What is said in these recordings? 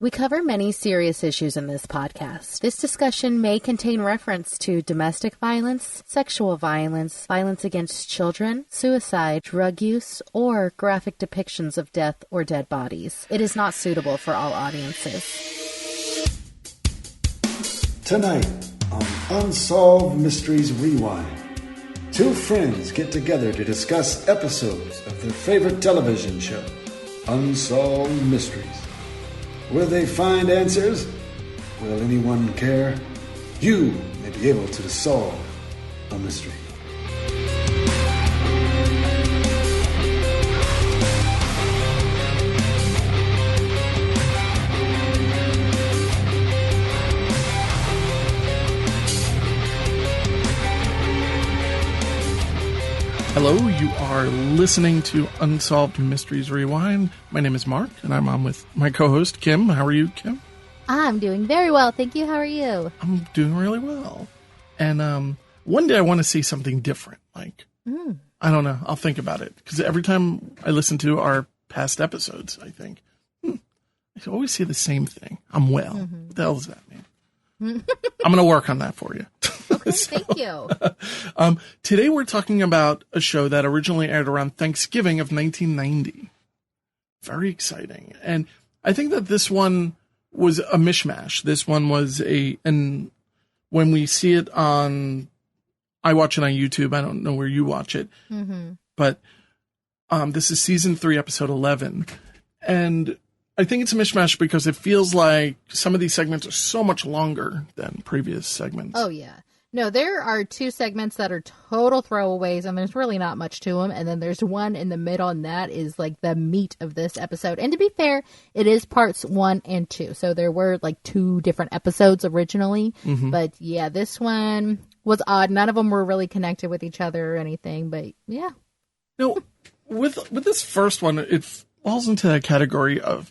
We cover many serious issues in this podcast. This discussion may contain reference to domestic violence, sexual violence, violence against children, suicide, drug use, or graphic depictions of death or dead bodies. It is not suitable for all audiences. Tonight on Unsolved Mysteries Rewind, two friends get together to discuss episodes of their favorite television show, Unsolved Mysteries. Will they find answers? Will anyone care? You may be able to solve a mystery. Hello, you are listening to Unsolved Mysteries Rewind. My name is Mark, and I'm on with my co-host, Kim. How are you, Kim? I'm doing very well, thank you. How are you? I'm doing really well. And one day I want to see something different. Like, I don't know. I'll think about it. Because every time I listen to our past episodes, I think, I always see the same thing. I'm well. What the hell does that mean? I'm going to work on that for you. Okay, thank you. Today we're talking about a show that originally aired around Thanksgiving of 1990. Very exciting. And I think that this one was a mishmash. This one was and when we see it I watch it on YouTube. I don't know where you watch it. But this is season 3, episode 11. And I think it's a mishmash because it feels like some of these segments are so much longer than previous segments. Oh, yeah. No, there are 2 segments that are total throwaways, and there's really not much to them. And then there's one in the middle, and that is like the meat of this episode. And to be fair, it is parts 1 and 2. So there were like 2 different episodes originally. But yeah, this one was odd. None of them were really connected with each other or anything. But yeah. No, with this first one, it falls into that category of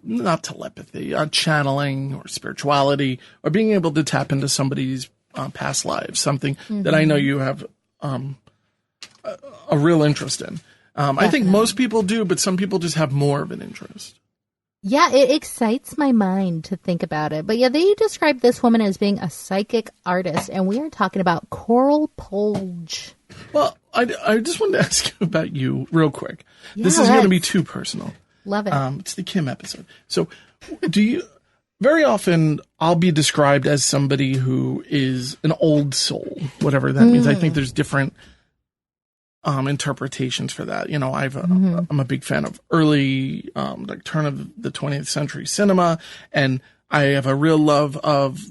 not telepathy, channeling or spirituality, or being able to tap into somebody's past lives, something that I know you have a real interest in. I think most people do, but some people just have more of an interest. Yeah, it excites my mind to think about it. But yeah, they describe this woman as being a psychic artist, and we are talking about Coral Polge. Well, I just wanted to ask you about you real quick. Yeah, this is going to be too personal. Love it. It's the Kim episode. So very often I'll be described as somebody who is an old soul, whatever that means. I think there's different interpretations for that. You know, I'm a big fan of early, like turn of the 20th century cinema. And I have a real love of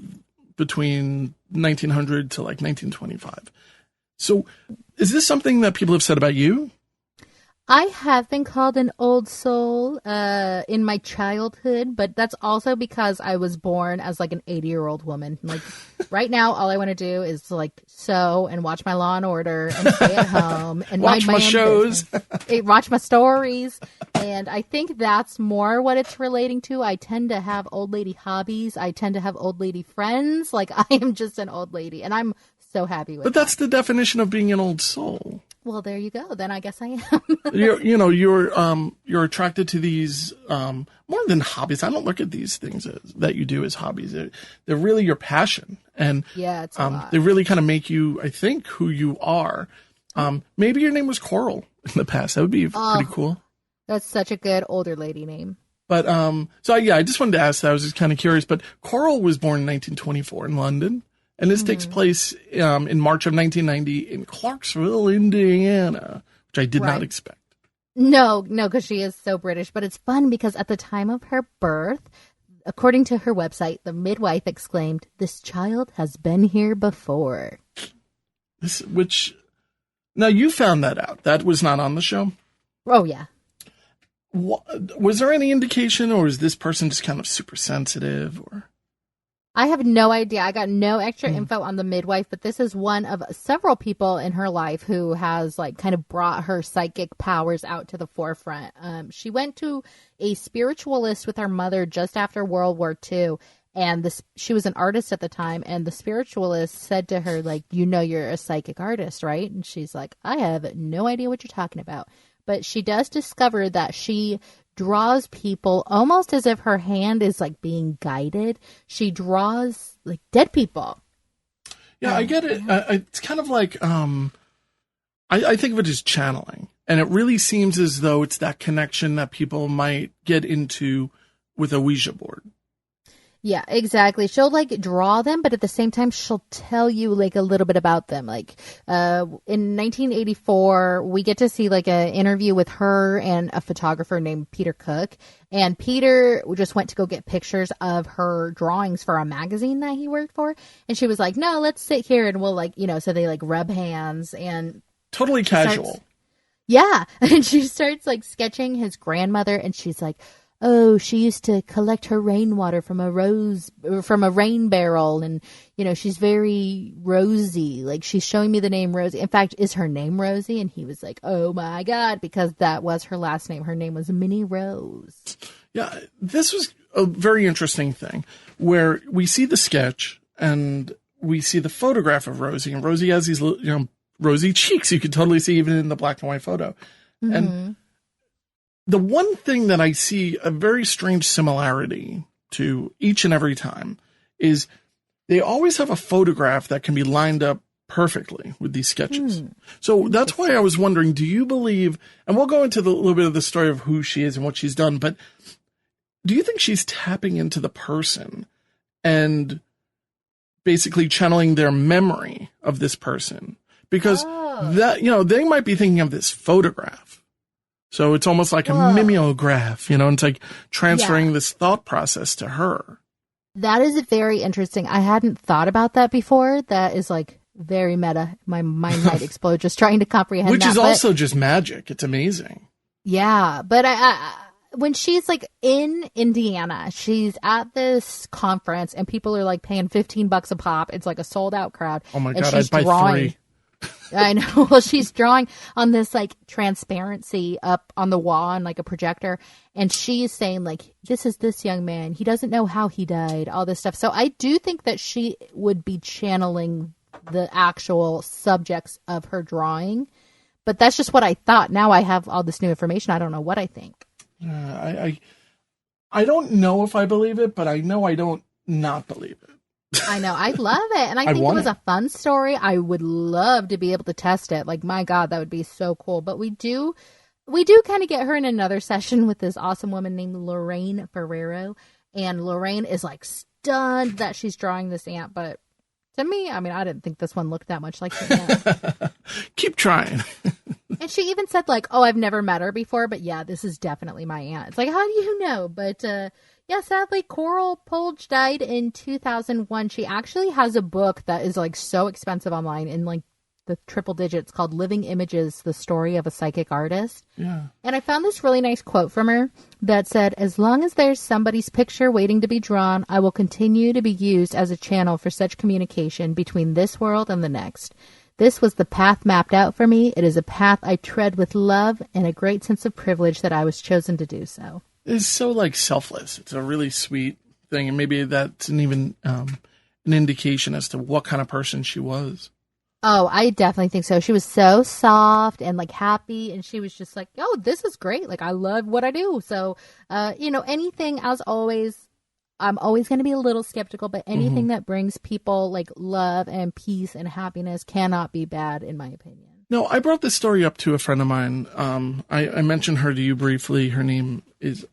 between 1900 to like 1925. So is this something that people have said about you? I have been called an old soul in my childhood, but that's also because I was born as like an 80-year-old woman. Like right now, all I want to do is like sew and watch my Law and Order and stay at home and watch my shows, watch my stories. And I think that's more what it's relating to. I tend to have old lady hobbies. I tend to have old lady friends. Like I am just an old lady, and I'm so happy with. But that's the definition of being an old soul. Well, there you go. Then I guess I am. You're attracted to these more than hobbies. I don't look at these things that you do as hobbies. They're really your passion, and yeah, it's a lot. They really kind of make you, I think, who you are. Maybe your name was Coral in the past. That would be pretty cool. That's such a good older lady name. But I just wanted to ask that. I was just kind of curious. But Coral was born in 1924 in London. And this takes place in March of 1990 in Clarksville, Indiana, which I did not expect. No, because she is so British. But it's fun because at the time of her birth, according to her website, the midwife exclaimed, "This child has been here before." Now you found that out. That was not on the show? Oh, yeah. Was there any indication, or is this person just kind of super sensitive, or... I have no idea. I got no extra info on the midwife, but this is one of several people in her life who has like kind of brought her psychic powers out to the forefront. She went to a spiritualist with her mother just after World War II, and she was an artist at the time, and the spiritualist said to her, like, you're a psychic artist, right? And she's like, I have no idea what you're talking about. But she does discover that she draws people almost as if her hand is like being guided. She draws like dead people. Yeah, I get it. It's kind of like, I think of it as channeling. And it really seems as though it's that connection that people might get into with a Ouija board. Yeah, exactly. She'll like draw them, but at the same time, she'll tell you like a little bit about them. Like in 1984, we get to see like an interview with her and a photographer named Peter Cook. And Peter just went to go get pictures of her drawings for a magazine that he worked for. And she was like, no, let's sit here and we'll like, so they like rub hands and totally casual. Yeah. And she starts like sketching his grandmother and she's like, oh, she used to collect her rainwater from a rain barrel. And, she's very Rosie. Like, she's showing me the name Rosie. In fact, is her name Rosie? And he was like, oh, my God, because that was her last name. Her name was Minnie Rose. Yeah, this was a very interesting thing where we see the sketch and we see the photograph of Rosie. And Rosie has these, rosy cheeks. You could totally see even in the black and white photo. Mm-hmm. And the one thing that I see a very strange similarity to each and every time is they always have a photograph that can be lined up perfectly with these sketches. So that's why I was wondering, do you believe, and we'll go into the little bit of the story of who she is and what she's done, but do you think she's tapping into the person and basically channeling their memory of this person? Because that, they might be thinking of this photograph. So it's almost like a mimeograph, it's like transferring this thought process to her. That is very interesting. I hadn't thought about that before. That is like very meta. My mind might explode just trying to comprehend Which is also just magic. It's amazing. Yeah. But I when she's like in Indiana, she's at this conference and people are like paying $15 a pop. It's like a sold out crowd. Oh my God, I'd buy 3. I know. Well, she's drawing on this like transparency up on the wall and like a projector. And she's saying like, this is this young man. He doesn't know how he died, all this stuff. So I do think that she would be channeling the actual subjects of her drawing. But that's just what I thought. Now I have all this new information. I don't know what I think. I don't know if I believe it, but I know I don't not believe it. I know. I love it. And I think it was a fun story. I would love to be able to test it. Like, my God, that would be so cool. But we do kind of get her in another session with this awesome woman named Lorraine Ferrero. And Lorraine is like stunned that she's drawing this ant. But to me, I mean, I didn't think this one looked that much like the ant. Keep trying. And she even said like, oh, I've never met her before. But yeah, this is definitely my aunt. It's like, how do you know? But yeah, sadly, Coral Polge died in 2001. She actually has a book that is like so expensive online in like the triple digits called Living Images, The Story of a Psychic Artist. Yeah. And I found this really nice quote from her that said, as long as there's somebody's picture waiting to be drawn, I will continue to be used as a channel for such communication between this world and the next. This was the path mapped out for me. It is a path I tread with love and a great sense of privilege that I was chosen to do so. It's so like selfless. It's a really sweet thing. And maybe that's even an indication as to what kind of person she was. Oh, I definitely think so. She was so soft and like happy. And she was just like, oh, this is great. Like, I love what I do. So, anything, as always, I'm always going to be a little skeptical, but anything that brings people like love and peace and happiness cannot be bad, in my opinion. No, I brought this story up to a friend of mine. I mentioned her to you briefly. Her name is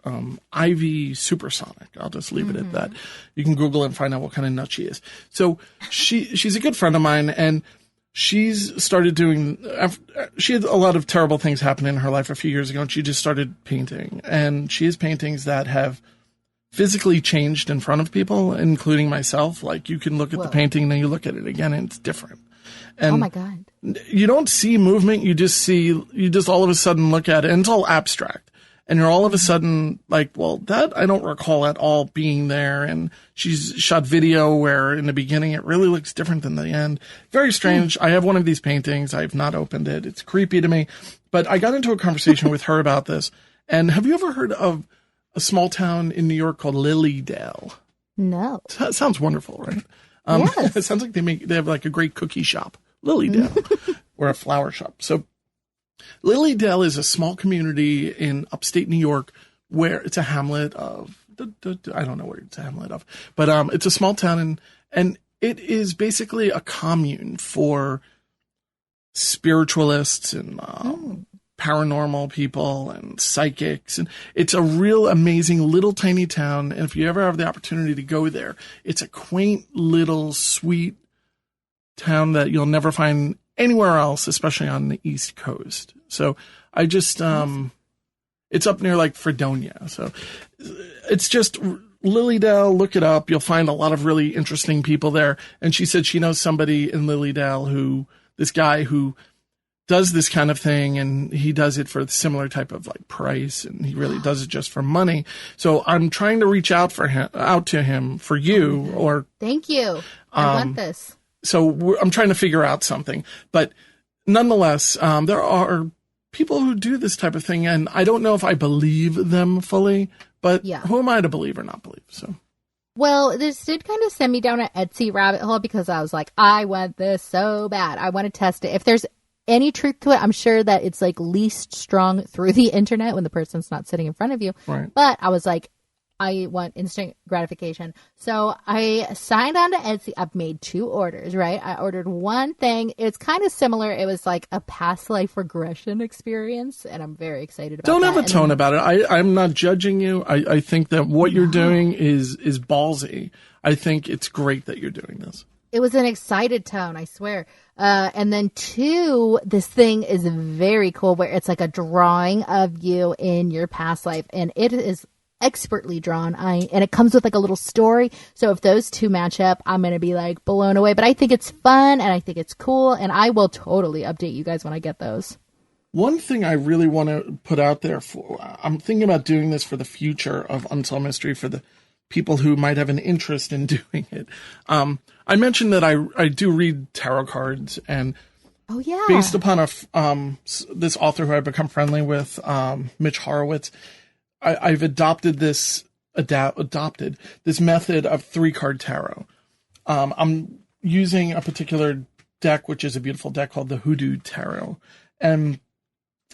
Ivy Supersonic. I'll just leave it at that. You can Google it and find out what kind of nut she is. So she's a good friend of mine, and she's started doing. She had a lot of terrible things happen in her life a few years ago, and she just started painting. And she has paintings that have physically changed in front of people, including myself. Like, you can look at the painting, and then you look at it again, and it's different. And oh my God. You don't see movement. You just all of a sudden look at it, and it's all abstract. And you're all of a sudden like, well, that I don't recall at all being there. And she's shot video where in the beginning it really looks different than the end. Very strange. I have one of these paintings. I've not opened it. It's creepy to me. But I got into a conversation with her about this. And have you ever heard of a small town in New York called Lilydale? No. That sounds wonderful, right? Yes. It sounds like they have like a great cookie shop, Lilydale, or a flower shop. So Lilydale is a small community in upstate New York where it's a hamlet of, I don't know where it's a hamlet of, but it's a small town, and it is basically a commune for spiritualists and paranormal people and psychics, and it's a real amazing little tiny town. And if you ever have the opportunity to go there, it's a quaint little sweet town that you'll never find anywhere else, especially on the East Coast. So I just it's up near like Fredonia, so it's just Lilydale. Look it up, you'll find a lot of really interesting people there. And she said she knows somebody in Lilydale this guy who does this kind of thing, and he does it for a similar type of like price, and he really does it just for money. So I'm trying to reach out to him for you, or thank you. I want this. So I'm trying to figure out something, but nonetheless, there are people who do this type of thing, and I don't know if I believe them fully, but who am I to believe or not believe? So. Well, this did kind of send me down an Etsy rabbit hole, because I was like, I want this so bad. I want to test it. If there's any truth to it, I'm sure that it's like least strong through the internet when the person's not sitting in front of you. Right. But I was like, I want instant gratification. So I signed on to Etsy. I've made 2 orders, right? I ordered one thing. It's kind of similar. It was like a past life regression experience, and I'm very excited about Don't that. have a tone about it. I'm not judging you. I think that what you're doing is ballsy. I think it's great that you're doing this. It was an excited tone, I swear. And then 2, this thing is very cool, where it's like a drawing of you in your past life, and it is expertly drawn. And it comes with like a little story. So if those 2 match up, I'm going to be like blown away. But I think it's fun, and I think it's cool, and I will totally update you guys when I get those. One thing I really want to put out there I'm thinking about doing this for the future of Unsolved Mystery, for the people who might have an interest in doing it. I mentioned that I do read tarot cards, and based upon this author who I've become friendly with, Mitch Horowitz, I've adopted this method of 3-card tarot. I'm using a particular deck, which is a beautiful deck called the Hoodoo Tarot. And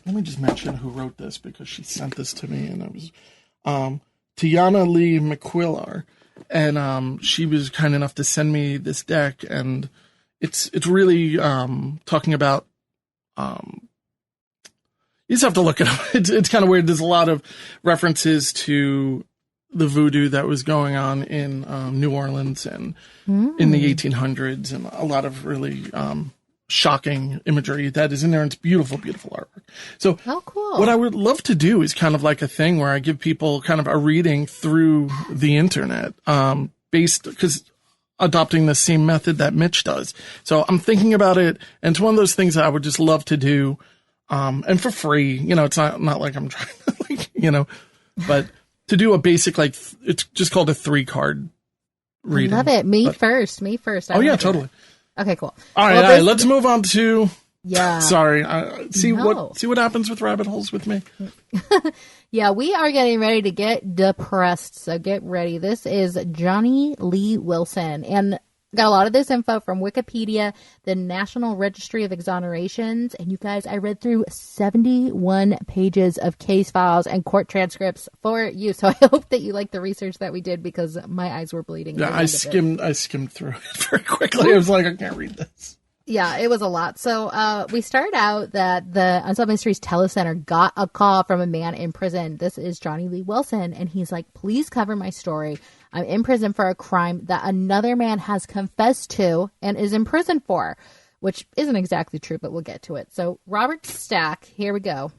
let me just mention who wrote this, because she sent this to me, and it was Tiana Lee McQuillar. And she was kind enough to send me this deck, and it's really talking about you just have to look it up. It's kind of weird. There's a lot of references to the voodoo that was going on in New Orleans and in the 1800s, and a lot of really shocking imagery that is in there. And it's beautiful, beautiful artwork. So cool. What I would love to do is kind of like a thing where I give people kind of a reading through the internet, because adopting the same method that Mitch does. So I'm thinking about it, and it's one of those things that I would just love to do. And for free, it's not like I'm trying to, but to do a basic, it's just called a 3-card reading. I love it. Me first. Oh yeah, totally. Okay, cool. All right. Let's move on to, yeah. Sorry. See what happens with rabbit holes with me. Yeah, we are getting ready to get depressed. So get ready. This is Johnny Lee Wilson, and got a lot of this info from Wikipedia, the National Registry of Exonerations. And you guys, I read through 71 pages of case files and court transcripts for you. So I hope that you like the research that we did, because my eyes were bleeding. Yeah, I skimmed through it very quickly. I was like, I can't read this. Yeah, it was a lot. So we start out that the Unsolved Mysteries Telecenter got a call from a man in prison. This is Johnny Lee Wilson. And he's like, please cover my story. I'm in prison for a crime that another man has confessed to and is in prison for, which isn't exactly true, but we'll get to it. So Robert Stack, here we go.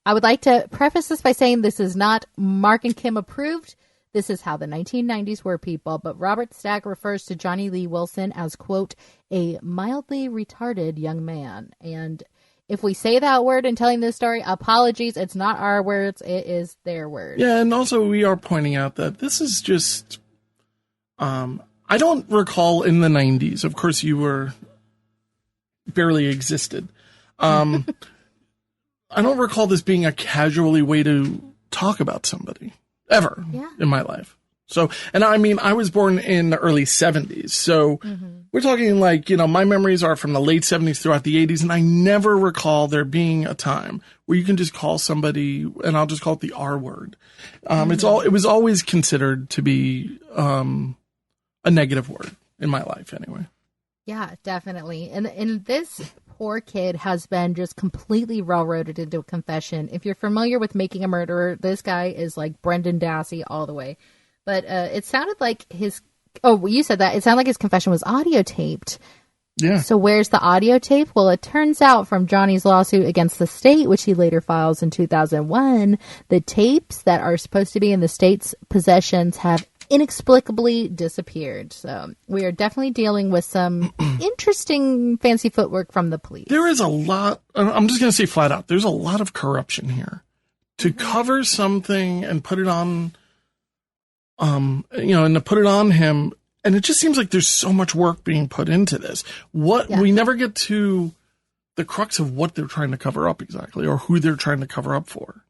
I would like to preface this by saying this is not Mark and Kim approved. This is how the 1990s were, people. But Robert Stack refers to Johnny Lee Wilson as, quote, a mildly retarded young man. And if we say that word in telling this story, apologies. It's not our words. It is their words. Yeah, and also we are pointing out that this is just... I don't recall in the 90s. Of course, you were... barely existed. I don't recall this being a casually way to talk about somebody. Ever in my life. So, and I mean, I was born in the early 70s. So we're talking like, my memories are from the late 70s throughout the 80s. And I never recall there being a time where you can just call somebody, and I'll just call it the R word. It was always considered to be a negative word in my life anyway. Yeah, definitely. And this poor kid has been just completely railroaded into a confession. If you're familiar with Making a Murderer, this guy is like Brendan Dassey all the way. But it sounded like you said that. It sounded like his confession was audio taped. Yeah. So where's the audio tape? Well, it turns out from Johnny's lawsuit against the state, which he later files in 2001, the tapes that are supposed to be in the state's possessions have inexplicably disappeared. So we are definitely dealing with some interesting fancy footwork from the police. There is a lot, I'm just going to say flat out, there's a lot of corruption here. To cover something and put it on, and to put it on him, and it just seems like there's so much work being put into this. We never get to the crux of what they're trying to cover up exactly, or who they're trying to cover up for.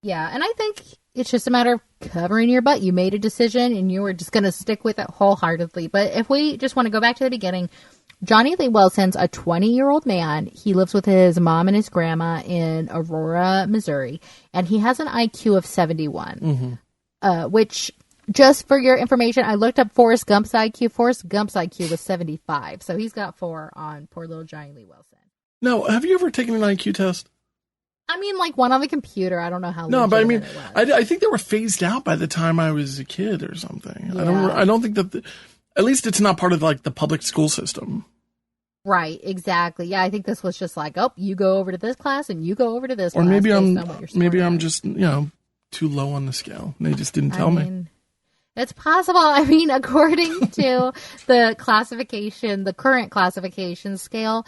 Yeah, and I think it's just a matter of covering your butt. You made a decision, and you were just going to stick with it wholeheartedly. But if we just want to go back to the beginning, Johnny Lee Wilson's a 20-year-old man. He lives with his mom and his grandma in Aurora, Missouri, and he has an IQ of 71, which... Just for your information, I looked up Forrest Gump's IQ. Forrest Gump's IQ was 75, so he's got 4 on poor little Johnny Lee Wilson. No, have you ever taken an IQ test? I mean, like one on the computer. I don't know how. No, but I mean, I think they were phased out by the time I was a kid or something. Yeah. I don't think that. At least it's not part of like the public school system. Right. Exactly. Yeah, I think this was just like, you go over to this class and you go over to this. Or class maybe I'm just too low on the scale. They just didn't tell me. It's possible. I mean, according to the current classification scale,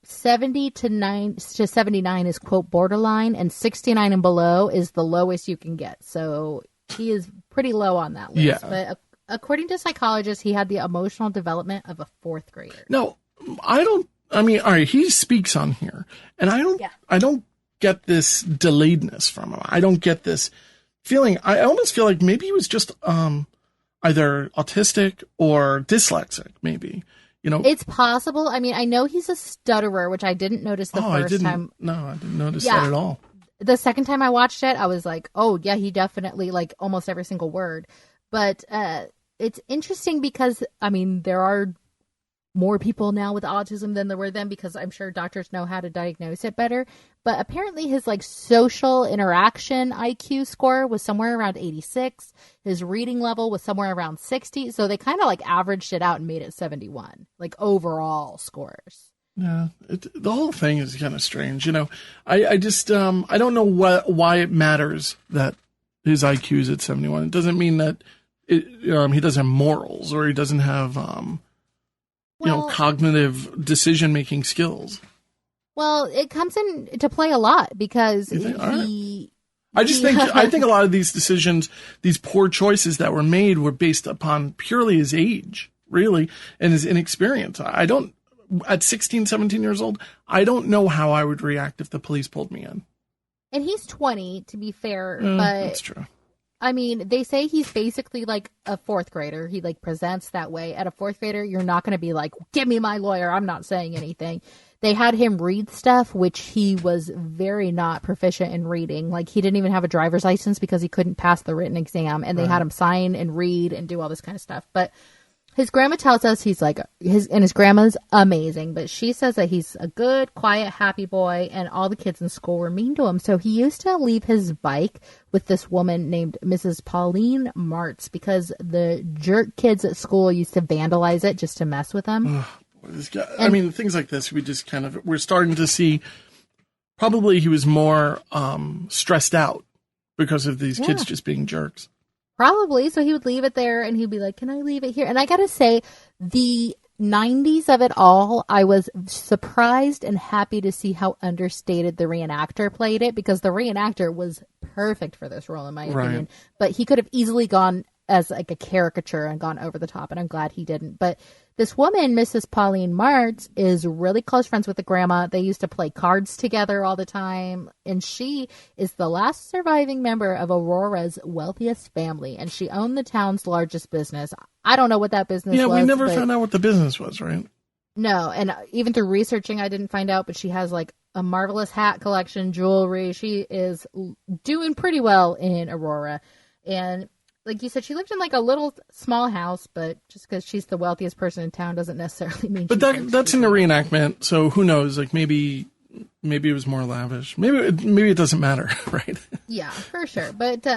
70 to 79 is, quote, borderline, and 69 and below is the lowest you can get. So he is pretty low on that list. Yeah. But according to psychologists, he had the emotional development of a 4th grader. No, all right, he speaks on here, and I don't get this delayedness from him. I don't get this feeling. I almost feel like maybe he was just either autistic or dyslexic, maybe. It's possible. I mean, I know he's a stutterer, which I didn't notice the first time. No, I didn't notice that at all. The second time I watched it, I was like, oh, yeah, he definitely, like, almost every single word. But it's interesting because, I mean, there are more people now with autism than there were then, because I'm sure doctors know how to diagnose it better. But apparently his like social interaction IQ score was somewhere around 86. His reading level was somewhere around 60. So they kind of like averaged it out and made it 71, like overall scores. Yeah, the whole thing is kind of strange. I just I don't know why it matters that his IQ is at 71. It doesn't mean that he doesn't have morals, or he doesn't have cognitive decision-making skills. Well, it comes into play a lot because I think a lot of these decisions, these poor choices that were made, were based upon purely his age, really, and his inexperience. At 16, 17 years old, I don't know how I would react if the police pulled me in. And he's 20, to be fair, but that's true. I mean, they say he's basically like a 4th grader. He like presents that way. At a 4th grader, you're not going to be like, give me my lawyer, I'm not saying anything. They had him read stuff, which he was very not proficient in reading. Like, he didn't even have a driver's license because he couldn't pass the written exam. And they had him sign and read and do all this kind of stuff. But his grandma tells us he's like, his grandma's amazing, but she says that he's a good, quiet, happy boy, and all the kids in school were mean to him. So he used to leave his bike with this woman named Mrs. Pauline Martz because the jerk kids at school used to vandalize it just to mess with him. This guy, I mean, things like this, we're starting to see. Probably he was more stressed out because of these kids just being jerks. Probably. So he would leave it there and he'd be like, can I leave it here? And I got to say, the 90s of it all, I was surprised and happy to see how understated the reenactor played it, because the reenactor was perfect for this role, in my opinion. But he could have easily gone as like a caricature and gone over the top, and I'm glad he didn't. But this woman, Mrs. Pauline Martz, is really close friends with the grandma. They used to play cards together all the time, and she is the last surviving member of Aurora's wealthiest family, and she owned the town's largest business. I don't know what that business was. Yeah, we never found out what the business was, right? No, and even through researching, I didn't find out, but she has like a marvelous hat collection, jewelry. She is doing pretty well in Aurora. And like you said, she lived in like a little small house, but just because she's the wealthiest person in town doesn't necessarily mean. But that's in the reenactment, so who knows? Like maybe it was more lavish. Maybe it doesn't matter, right? Yeah, for sure. But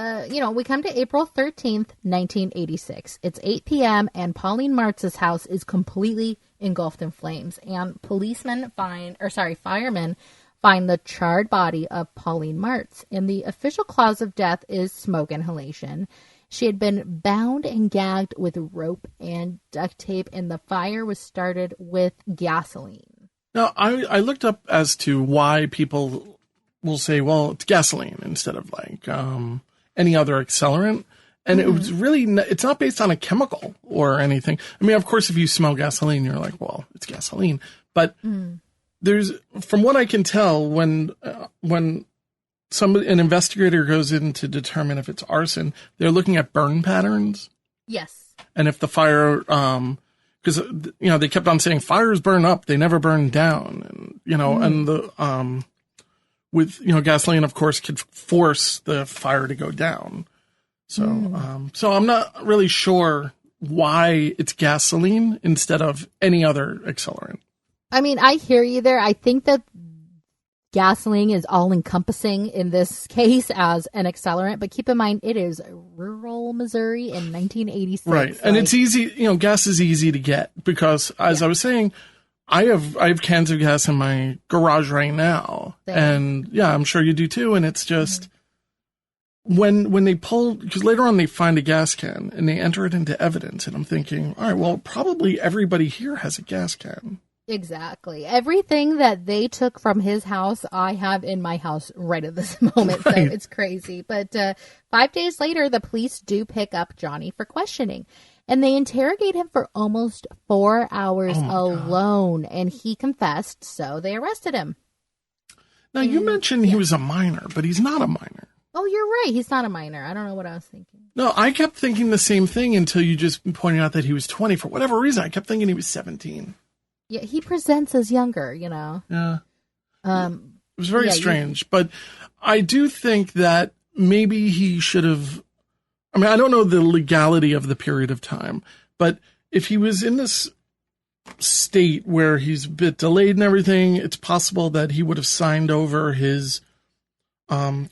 we come to April 13th, 1986. It's 8 p.m. and Pauline Martz's house is completely engulfed in flames, and firemen find the charred body of Pauline Martz, and the official cause of death is smoke inhalation. She had been bound and gagged with rope and duct tape, and the fire was started with gasoline. Now, I looked up as to why people will say, well, it's gasoline instead of like any other accelerant. And it was really, it's not based on a chemical or anything. I mean, of course, if you smell gasoline, you're like, well, it's gasoline. But there's, from what I can tell, when an investigator goes in to determine if it's arson, they're looking at burn patterns. Yes. And if the fire, because, they kept on saying fires burn up, they never burn down. And, and the, with, gasoline, of course, could force the fire to go down. So, so I'm not really sure why it's gasoline instead of any other accelerant. I mean, I hear you there. I think that gasoline is all encompassing in this case as an accelerant, but keep in mind it is rural Missouri in 1986. Right. And it's easy, gas is easy to get because as I was saying, I have cans of gas in my garage right now. Same. And yeah, I'm sure you do too. And it's just, when they pull, because later on they find a gas can and they enter it into evidence, and I'm thinking, all right, well, probably everybody here has a gas can. Exactly. Everything that they took from his house, I have in my house right at this moment. Right. So it's crazy. But 5 days later, the police do pick up Johnny for questioning, and they interrogate him for almost 4 hours alone. God. And he confessed, so they arrested him. Now, you mentioned he was a minor, but he's not a minor. Oh, you're right. He's not a minor. I don't know what I was thinking. No, I kept thinking the same thing until you just pointed out that he was 20. For whatever reason, I kept thinking he was 17. Yeah, he presents as younger, Yeah. It was very strange. But I do think that maybe he should have... I mean, I don't know the legality of the period of time, but if he was in this state where he's a bit delayed and everything, it's possible that he would have signed over his...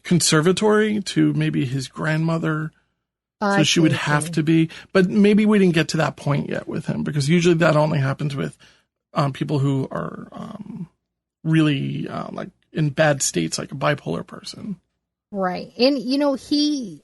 conservatory to maybe his grandmother. So she would have to be, but maybe we didn't get to that point yet with him, because usually that only happens with people who are really like in bad states, like a bipolar person. Right. And,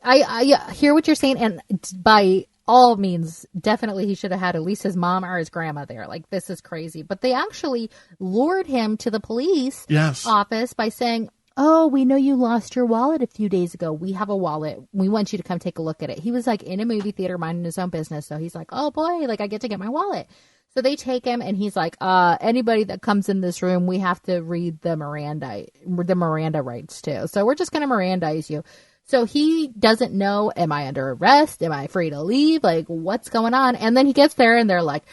I hear what you're saying. And by all means, definitely he should have had at least his mom or his grandma there. Like, this is crazy. But they actually lured him to the police office by saying, oh, we know you lost your wallet a few days ago. We have a wallet. We want you to come take a look at it. He was like in a movie theater minding his own business. So he's like, oh boy, like I get to get my wallet. So they take him and he's like, anybody that comes in this room, we have to read the Miranda rights too. So we're just going to Mirandize you. So he doesn't know, am I under arrest? Am I free to leave? Like, what's going on? And then he gets there and they're like,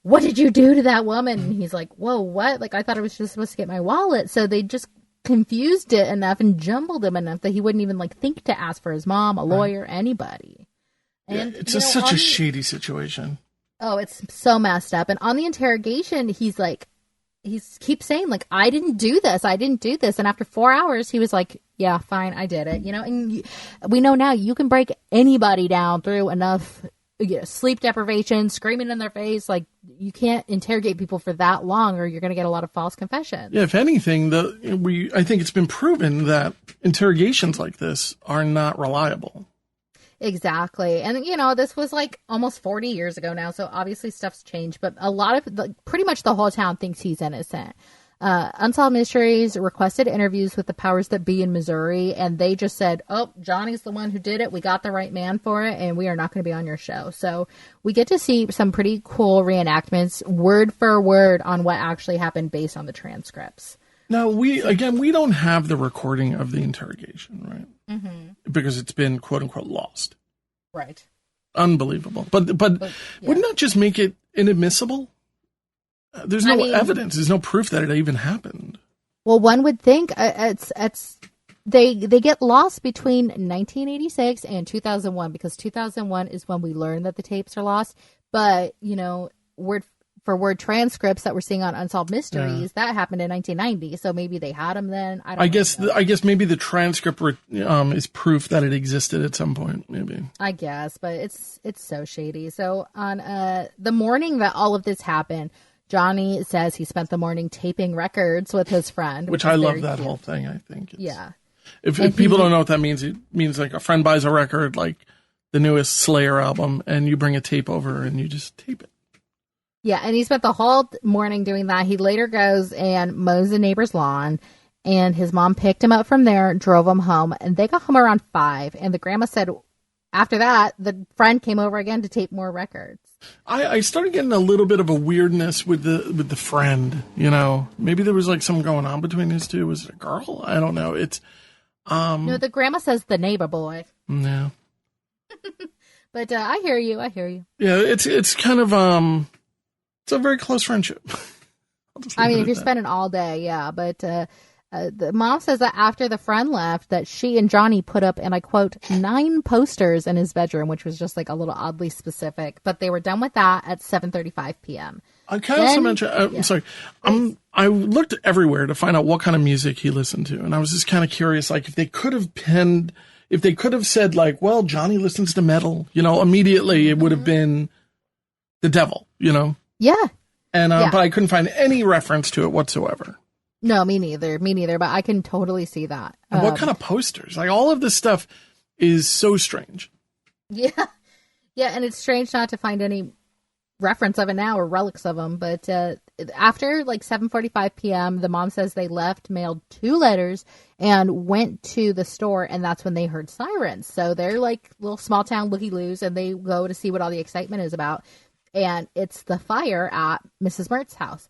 what did you do to that woman? And he's like, whoa, what? Like, I thought I was just supposed to get my wallet. So they just confused it enough and jumbled him enough that he wouldn't even like think to ask for his mom, a lawyer, anybody. And it's such a shady situation. Oh, it's so messed up. And on the interrogation, he keeps saying like, I didn't do this. And after 4 hours, he was like, yeah, fine, I did it. And we know now you can break anybody down through enough sleep deprivation, screaming in their face. Like, you can't interrogate people for that long or you're going to get a lot of false confessions. Yeah, if anything, I think it's been proven that interrogations like this are not reliable. Exactly. And, this was like almost 40 years ago now. So obviously stuff's changed, but pretty much the whole town thinks he's innocent. Unsolved Mysteries requested interviews with the powers that be in Missouri, and they just said, oh, Johnny's the one who did it. We got the right man for it, and we are not going to be on your show. So we get to see some pretty cool reenactments, word for word, on what actually happened based on the transcripts. Now, we don't have the recording of the interrogation, right? Mm-hmm. Because it's been, quote unquote, lost. Right. Unbelievable. But yeah. Wouldn't that just make it inadmissible? There's no evidence. There's no proof that it even happened. Well, one would think they get lost between 1986 and 2001, because 2001 is when we learn that the tapes are lost. But, word for word transcripts that we're seeing on Unsolved Mysteries, that happened in 1990. So maybe they had them then. I guess maybe the transcript is proof that it existed at some point. Maybe. I guess, but it's so shady. So on the morning that all of this happened, Johnny says he spent the morning taping records with his friend. Which I love that whole thing, I think. Yeah. If people don't know what that means, it means like a friend buys a record, like the newest Slayer album, and you bring a tape over and you just tape it. Yeah, and he spent the whole morning doing that. He later goes and mows the neighbor's lawn, and his mom picked him up from there, drove him home, and they got home around 5. And the grandma said after that, the friend came over again to tape more records. I started getting a little bit of a weirdness with the friend, Maybe there was like something going on between these two. Was it a girl? I don't know. It's no, the grandma says the neighbor boy. Yeah. But I hear you. Yeah, it's kind of it's a very close friendship. I mean, if you're spending all day, yeah. But the mom says that after the friend left, that she and Johnny put up, and I quote, 9 posters in his bedroom, which was just like a little oddly specific. But they were done with that at 7:35 p.m. I can also mention, I'm sorry, I looked everywhere to find out what kind of music he listened to, and I was just kind of curious, like if they could have said like, well, Johnny listens to metal, immediately it would have been the devil, Yeah. And but I couldn't find any reference to it whatsoever. No, me neither. But I can totally see that. And what kind of posters? Like all of this stuff is so strange. Yeah. Yeah, and it's strange not to find any reference of it now or relics of them. But after like 7:45 p.m., the mom says they left, mailed 2 letters, and went to the store, and that's when they heard sirens. So they're like little small town looky-loos, and they go to see what all the excitement is about. And it's the fire at Mrs. Mertz's house.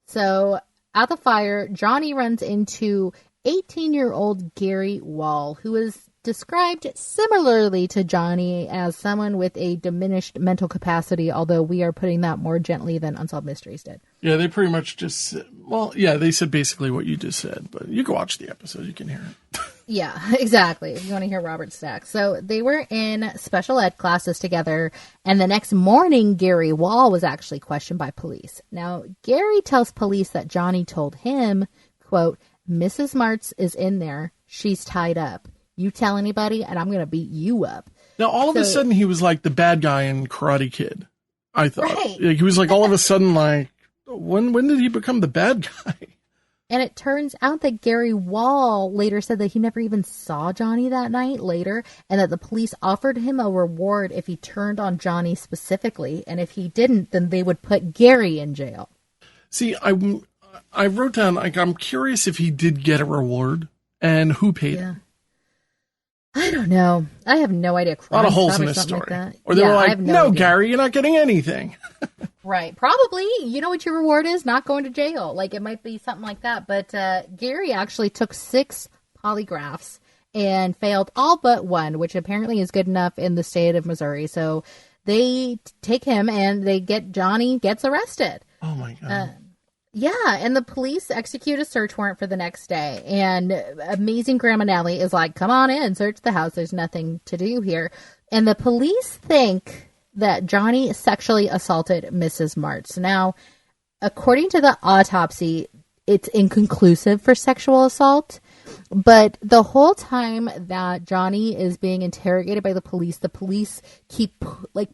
So at the fire, Johnny runs into 18-year-old Gary Wall, who is described similarly to Johnny as someone with a diminished mental capacity, although we are putting that more gently than Unsolved Mysteries did. Yeah, they pretty much just, they said basically what you just said, but you can watch the episode, you can hear it. Yeah, exactly. If you want to hear Robert Stack. So they were in special ed classes together, and the next morning, Gary Wall was actually questioned by police. Now, Gary tells police that Johnny told him, quote, Mrs. Martz is in there. She's tied up. You tell anybody, and I'm going to beat you up. Now, all of a sudden, he was like the bad guy in Karate Kid, I thought. Right. He was like all of a sudden like, when did he become the bad guy? And it turns out that Gary Wall later said that he never even saw Johnny that night later, and that the police offered him a reward if he turned on Johnny specifically, and if he didn't, then they would put Gary in jail. See, I wrote down, like, I'm curious if he did get a reward, and who paid him. I don't know. I have no idea. A lot of holes in this story. Like or they were like, no, idea. Gary, you're not getting anything. Right. Probably. You know what your reward is? Not going to jail. Like, it might be something like that. But Gary actually took 6 polygraphs and failed all but 1, which apparently is good enough in the state of Missouri. So they take him and Johnny gets arrested. Oh, my God. Yeah, and the police execute a search warrant for the next day, and amazing Grandma Nellie is like, come on in, search the house, there's nothing to do here. And the police think that Johnny sexually assaulted Mrs. Martz. Now, according to the autopsy, it's inconclusive for sexual assault, but the whole time that Johnny is being interrogated by the police keep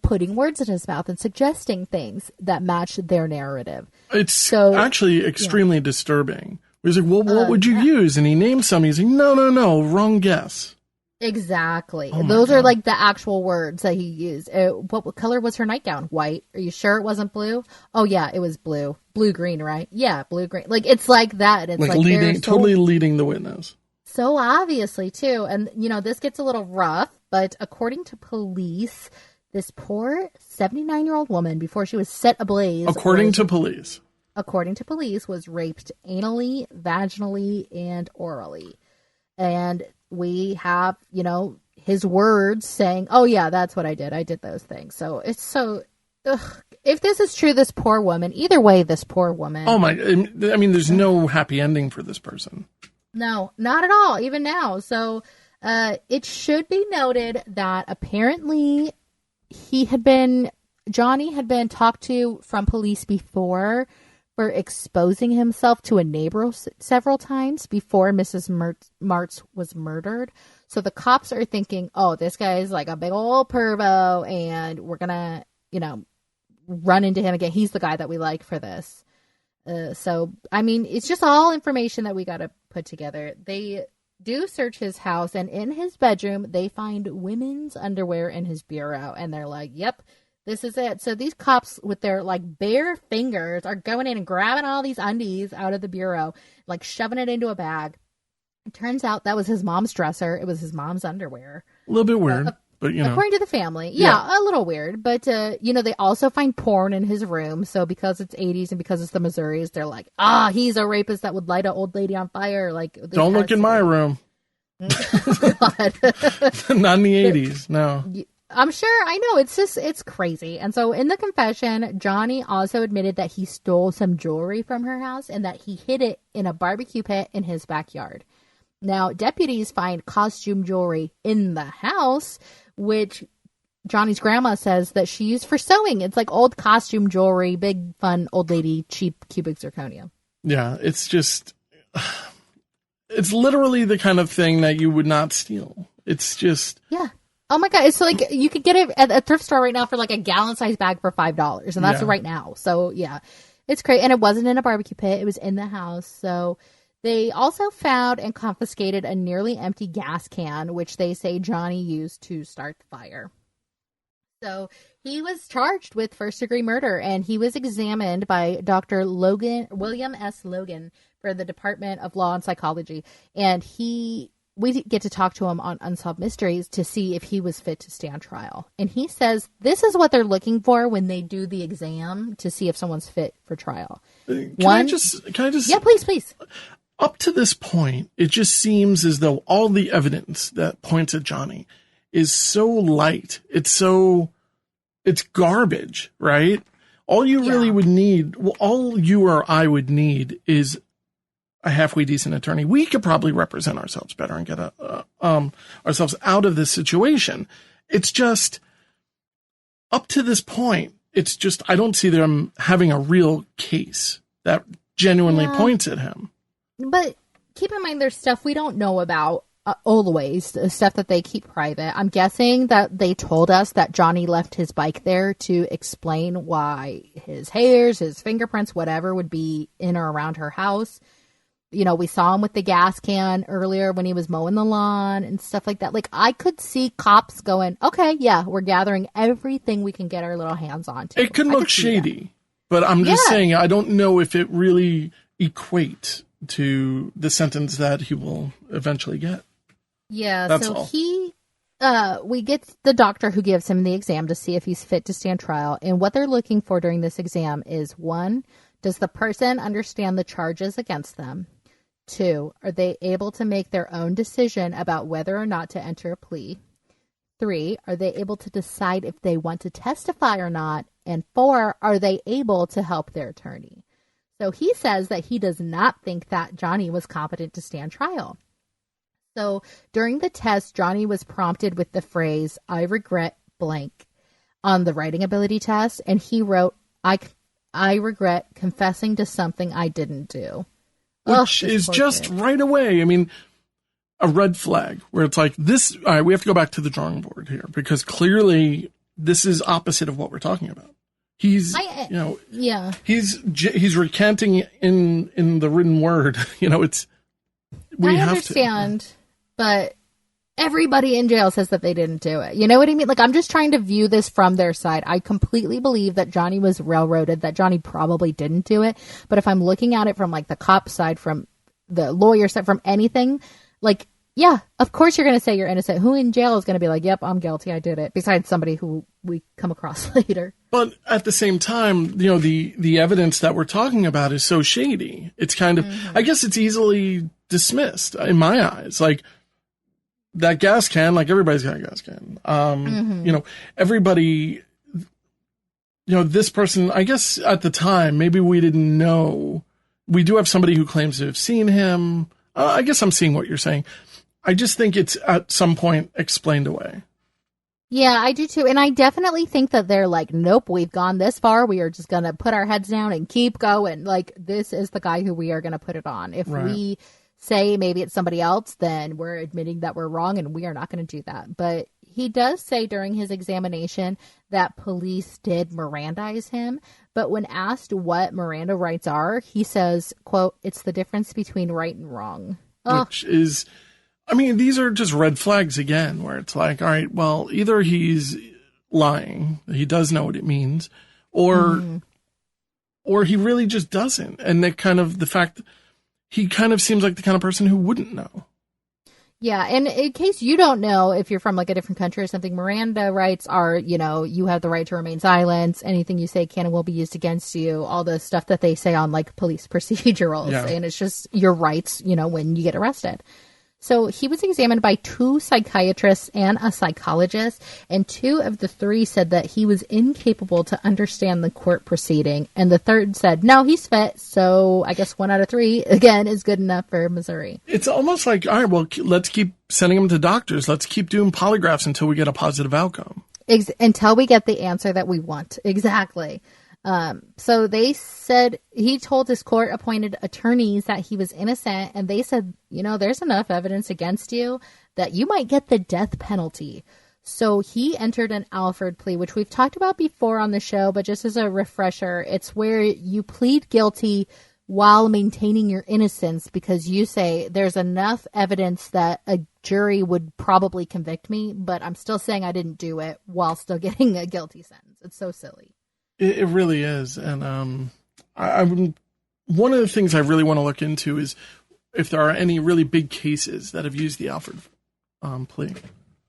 putting words in his mouth and suggesting things that match their narrative. It's actually extremely disturbing. He's like, well, what would you use? And he names some. He's like, no, wrong guess. Exactly. Oh my Those are God. like the actual words that he used. What color was her nightgown? White. Are you sure it wasn't blue? Oh yeah, it was blue. Blue green, right? Yeah, blue green. Like it's like that. It's Like like they're leading, totally leading the witness. so obviously too. And this gets a little rough, but according to police, this poor 79-year-old woman, before she was set ablaze, According to police, was raped anally, vaginally, and orally. And we have, his words saying, oh, yeah, that's what I did. I did those things. So it's so, if this is true, this poor woman, either way, this poor woman. oh my, I mean, there's no happy ending for this person. No, not at all, even now. So it should be noted that apparently Johnny had been talked to from police before for exposing himself to a neighbor several times before Mrs. Martz was murdered. So the cops are thinking, oh, this guy is like a big old pervo, and we're going to, run into him again. He's the guy that we like for this. So, I mean, it's just all information that we got to put together. They do search his house, and in his bedroom, they find women's underwear in his bureau. And they're like, yep. This is it. So these cops with their like bare fingers are going in and grabbing all these undies out of the bureau, like shoving it into a bag. It turns out that was his mom's dresser. It was his mom's underwear. A little bit weird, but according to the family. Yeah, a little weird. But, they also find porn in his room. So because it's 80s and because it's the Missouris, they're like, he's a rapist that would light an old lady on fire. Like, don't look in my room. God. Not in the 80s. No. I'm sure. I know. It's crazy. And so in the confession, Johnny also admitted that he stole some jewelry from her house and that he hid it in a barbecue pit in his backyard. Now, deputies find costume jewelry in the house, which Johnny's grandma says that she used for sewing. It's like old costume jewelry, big, fun, old lady, cheap cubic zirconia. Yeah, it's just, it's literally the kind of thing that you would not steal. It's just. Yeah. Oh my God. It's like you could get it at a thrift store right now for like a gallon size bag for $5. And that's right now. So yeah, it's great. And it wasn't in a barbecue pit. It was in the house. So they also found and confiscated a nearly empty gas can, which they say Johnny used to start the fire. So he was charged with first-degree murder, and he was examined by Dr. William S. Logan for the Department of Law and Psychology. And we get to talk to him on Unsolved Mysteries to see if he was fit to stand trial. And he says this is what they're looking for when they do the exam to see if someone's fit for trial. Can I just? Yeah, please. Up to this point, it just seems as though all the evidence that points at Johnny is so light. It's garbage, right? All you really would need, all you or I would need is a halfway decent attorney. We could probably represent ourselves better and get ourselves out of this situation. It's just, up to this point, it's just, I don't see them having a real case that genuinely points at him. But keep in mind, there's stuff we don't know about always, the stuff that they keep private. I'm guessing that they told us that Johnny left his bike there to explain why his hairs, his fingerprints, whatever would be in or around her house. We saw him with the gas can earlier when he was mowing the lawn and stuff like that. Like, I could see cops going, okay, yeah, we're gathering everything we can get our little hands on to. It could look shady, but I'm just saying, I don't know if it really equates to the sentence that he will eventually get. Yeah, that's so all. We get the doctor who gives him the exam to see if he's fit to stand trial. And what they're looking for during this exam is, 1, does the person understand the charges against them? 2, are they able to make their own decision about whether or not to enter a plea? 3, are they able to decide if they want to testify or not? And 4, are they able to help their attorney? So he says that he does not think that Johnny was competent to stand trial. So during the test, Johnny was prompted with the phrase, I regret blank, on the writing ability test. And he wrote, I regret confessing to something I didn't do. Which is just right away. I mean, a red flag where it's like this. All right, we have to go back to the drawing board here because clearly this is opposite of what we're talking about. He's, he's recanting in the written word. It's, we have to. I understand, but everybody in jail says that they didn't do it. You know what I mean? Like, I'm just trying to view this from their side. I completely believe that Johnny was railroaded, that Johnny probably didn't do it. But if I'm looking at it from like the cop side, from the lawyer side, from anything, like, yeah, of course you're going to say you're innocent. Who in jail is going to be like, yep, I'm guilty, I did it, besides somebody who we come across later. But at the same time, you know, the evidence that we're talking about is so shady. It's kind of, I guess it's easily dismissed in my eyes. Like, that gas can, like, everybody's got a gas can. You know, everybody, you know, this person, I guess at the time, maybe we didn't know. We do have somebody who claims to have seen him. I guess I'm seeing what you're saying. I just think it's at some point explained away. Yeah, I do too. And I definitely think that they're like, nope, we've gone this far. We are just going to put our heads down and keep going. Like, this is the guy who we are going to put it on. If we say maybe it's somebody else, then we're admitting that we're wrong, and we are not going to do that. But he does say during his examination that police did Mirandize him. But when asked what Miranda rights are, he says, quote, "It's the difference between right and wrong." Which is, I mean, these are just red flags again, where it's like, all right, well, either he's lying, he does know what it means, or he really just doesn't. And that kind of, the fact, he kind of seems like the kind of person who wouldn't know. Yeah, and in case you don't know, if you're from like a different country or something, Miranda rights are, you know, you have the right to remain silent. Anything you say can and will be used against you. All the stuff that they say on like police procedurals. Yeah. And it's just your rights, you know, when you get arrested. So he was examined by 2 psychiatrists and a psychologist, and 2 of the 3 said that he was incapable to understand the court proceeding, and the 3rd said, no, he's fit, so I guess 1 out of 3, again, is good enough for Missouri. It's almost like, all right, well, let's keep sending him to doctors. Let's keep doing polygraphs until we get a positive outcome. Until we get the answer that we want. Exactly. So they said, he told his court-appointed attorneys that he was innocent, and they said, you know, there's enough evidence against you that you might get the death penalty. So he entered an Alford plea, which we've talked about before on the show, but just as a refresher, it's where you plead guilty while maintaining your innocence because you say there's enough evidence that a jury would probably convict me, but I'm still saying I didn't do it while still getting a guilty sentence. It's so silly. It really is. And one of the things I really want to look into is if there are any really big cases that have used the Alford plea.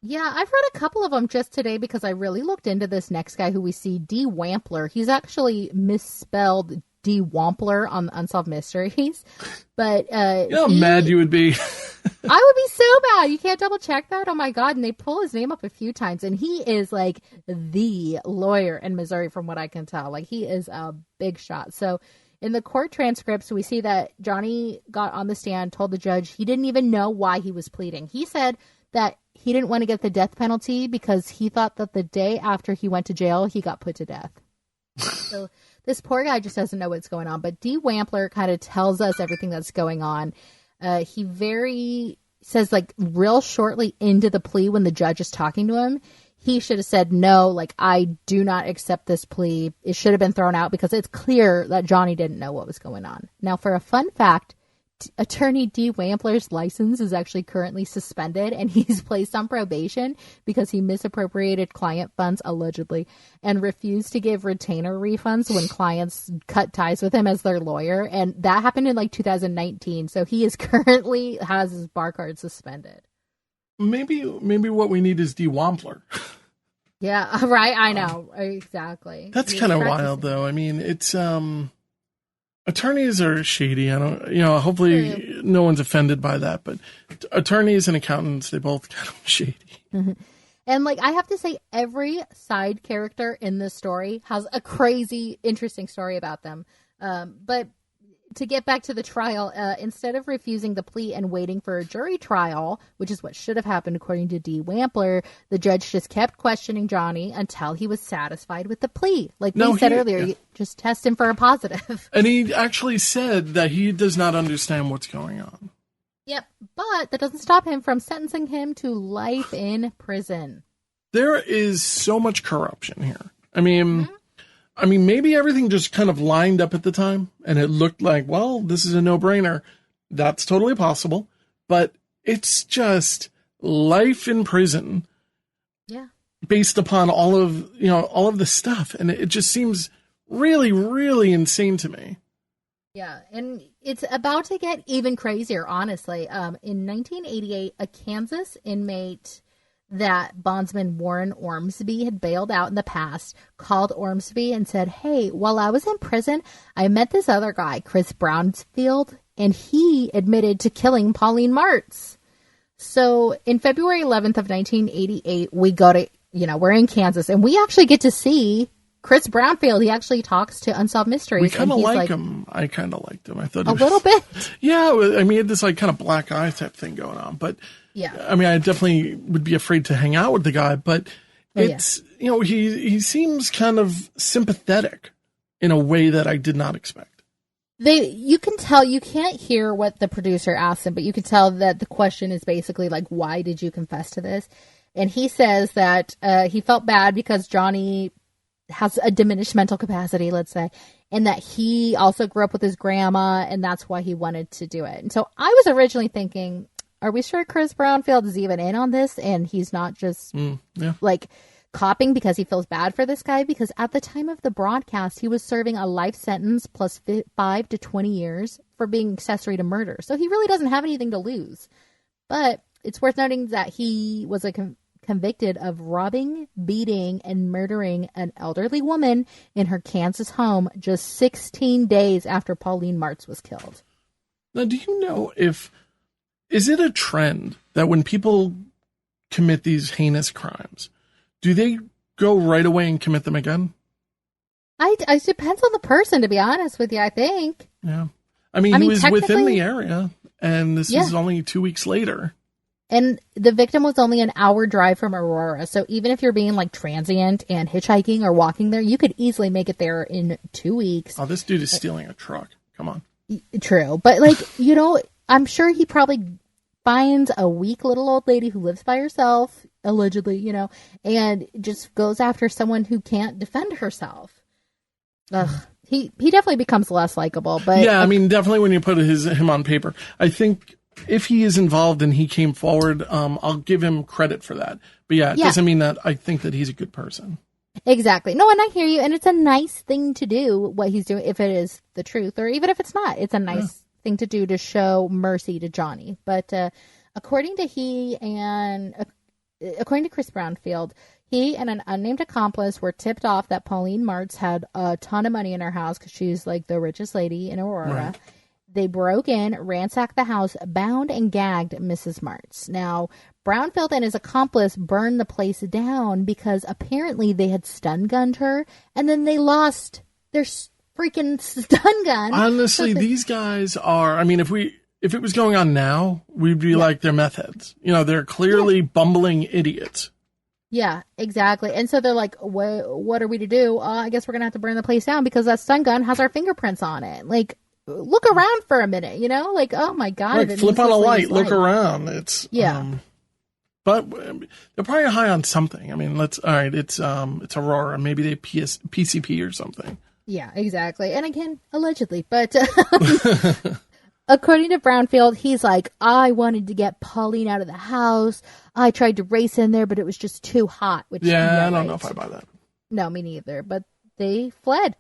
Yeah, I've read a couple of them just today because I really looked into this next guy who we see, D. Wampler. He's actually misspelled D. Wampler on Unsolved Mysteries. But you know how mad you would be. I would be so mad. You can't double check that? Oh my God. And they pull his name up a few times. And he is like the lawyer in Missouri from what I can tell. Like he is a big shot. So in the court transcripts, we see that Johnny got on the stand, told the judge he didn't even know why he was pleading. He said that he didn't want to get the death penalty because he thought that the day after he went to jail, he got put to death. So this poor guy just doesn't know what's going on. But D. Wampler kind of tells us everything that's going on. He says like real shortly into the plea when the judge is talking to him, he should have said, no, like I do not accept this plea. It should have been thrown out because it's clear that Johnny didn't know what was going on. Now for a fun fact, attorney D. Wampler's license is actually currently suspended and he's placed on probation because he misappropriated client funds allegedly and refused to give retainer refunds when clients cut ties with him as their lawyer. And that happened in like 2019. So he is currently has his bar card suspended. Maybe what we need is D. Wampler. Yeah, right. I know. Exactly. That's kind of wild though. I mean, it's, attorneys are shady. I don't, hopefully no one's offended by that, but attorneys and accountants, they both kind of shady. Mm-hmm. And like, I have to say every side character in this story has a crazy, interesting story about them. But to get back to the trial, instead of refusing the plea and waiting for a jury trial, which is what should have happened according to D. Wampler, the judge just kept questioning Johnny until he was satisfied with the plea. Like we said earlier, you just test him for a positive. And he actually said that he does not understand what's going on. Yep, but that doesn't stop him from sentencing him to life in prison. There is so much corruption here. I mean, maybe everything just kind of lined up at the time and it looked like, well, this is a no-brainer. That's totally possible. But it's just life in prison. Yeah. Based upon all of the stuff. And it just seems really, really insane to me. Yeah, and it's about to get even crazier, honestly. In 1988, a Kansas inmate that bondsman Warren Ormsby had bailed out in the past called Ormsby and said, "Hey, while I was in prison, I met this other guy, Chris Brownfield, and he admitted to killing Pauline Martz." So in February 11th of 1988, we go to, we're in Kansas, and we actually get to see Chris Brownfield. He actually talks to Unsolved Mysteries. We kind of like him. I kind of liked him. I thought a little bit. Yeah, I mean, he had this like kind of black eye type thing going on. But yeah, I mean, I definitely would be afraid to hang out with the guy. But it's he seems kind of sympathetic in a way that I did not expect. You can tell, you can't hear what the producer asked him, but you can tell that the question is basically like, why did you confess to this? And he says that he felt bad because Johnny has a diminished mental capacity, let's say, and that he also grew up with his grandma, and that's why he wanted to do it. And so I was originally thinking, are we sure Chris Brownfield is even in on this, and he's not just like copping because he feels bad for this guy? Because at the time of the broadcast, he was serving a life sentence plus 5 to 20 years for being accessory to murder. So he really doesn't have anything to lose. But it's worth noting that he was convicted of robbing, beating, and murdering an elderly woman in her Kansas home just 16 days after Pauline Martz was killed. Now, do you know is it a trend that when people commit these heinous crimes, do they go right away and commit them again? It depends on the person, to be honest with you, I think. Yeah. I mean, he was within the area, and this is only 2 weeks later. And the victim was only an hour drive from Aurora. So even if you're being like transient and hitchhiking or walking there, you could easily make it there in 2 weeks. Oh, this dude is stealing a truck. Come on. True. But like, I'm sure he probably finds a weak little old lady who lives by herself, allegedly, and just goes after someone who can't defend herself. Ugh. He definitely becomes less likable. But yeah, I mean, definitely when you put him on paper, I think if he is involved and he came forward, I'll give him credit for that. But yeah, it doesn't mean that I think that he's a good person. Exactly. No, and I hear you. And it's a nice thing to do, what he's doing, if it is the truth, or even if it's not. It's a nice thing to do to show mercy to Johnny. But according to Chris Brownfield, he and an unnamed accomplice were tipped off that Pauline Martz had a ton of money in her house because she's like the richest lady in Aurora. Right. They broke in, ransacked the house, bound and gagged Mrs. Martz. Now, Brownfield and his accomplice burned the place down because apparently they had stun-gunned her, and then they lost their freaking stun gun. Honestly, these guys are, I mean, if it was going on now, we'd be like, they're meth heads. They're clearly bumbling idiots. Yeah, exactly. And so they're like, what are we to do? I guess we're going to have to burn the place down because that stun gun has our fingerprints on it. Like, look around for a minute, like, oh my God. Like, flip on a light, look around. It's, but they're probably high on something. I mean, it's Aurora. Maybe they PCP or something. Yeah, exactly. And again, allegedly, but according to Brownfield, he's like, I wanted to get Pauline out of the house. I tried to race in there, but it was just too hot. Which I don't know if I buy that. No, me neither. But they fled.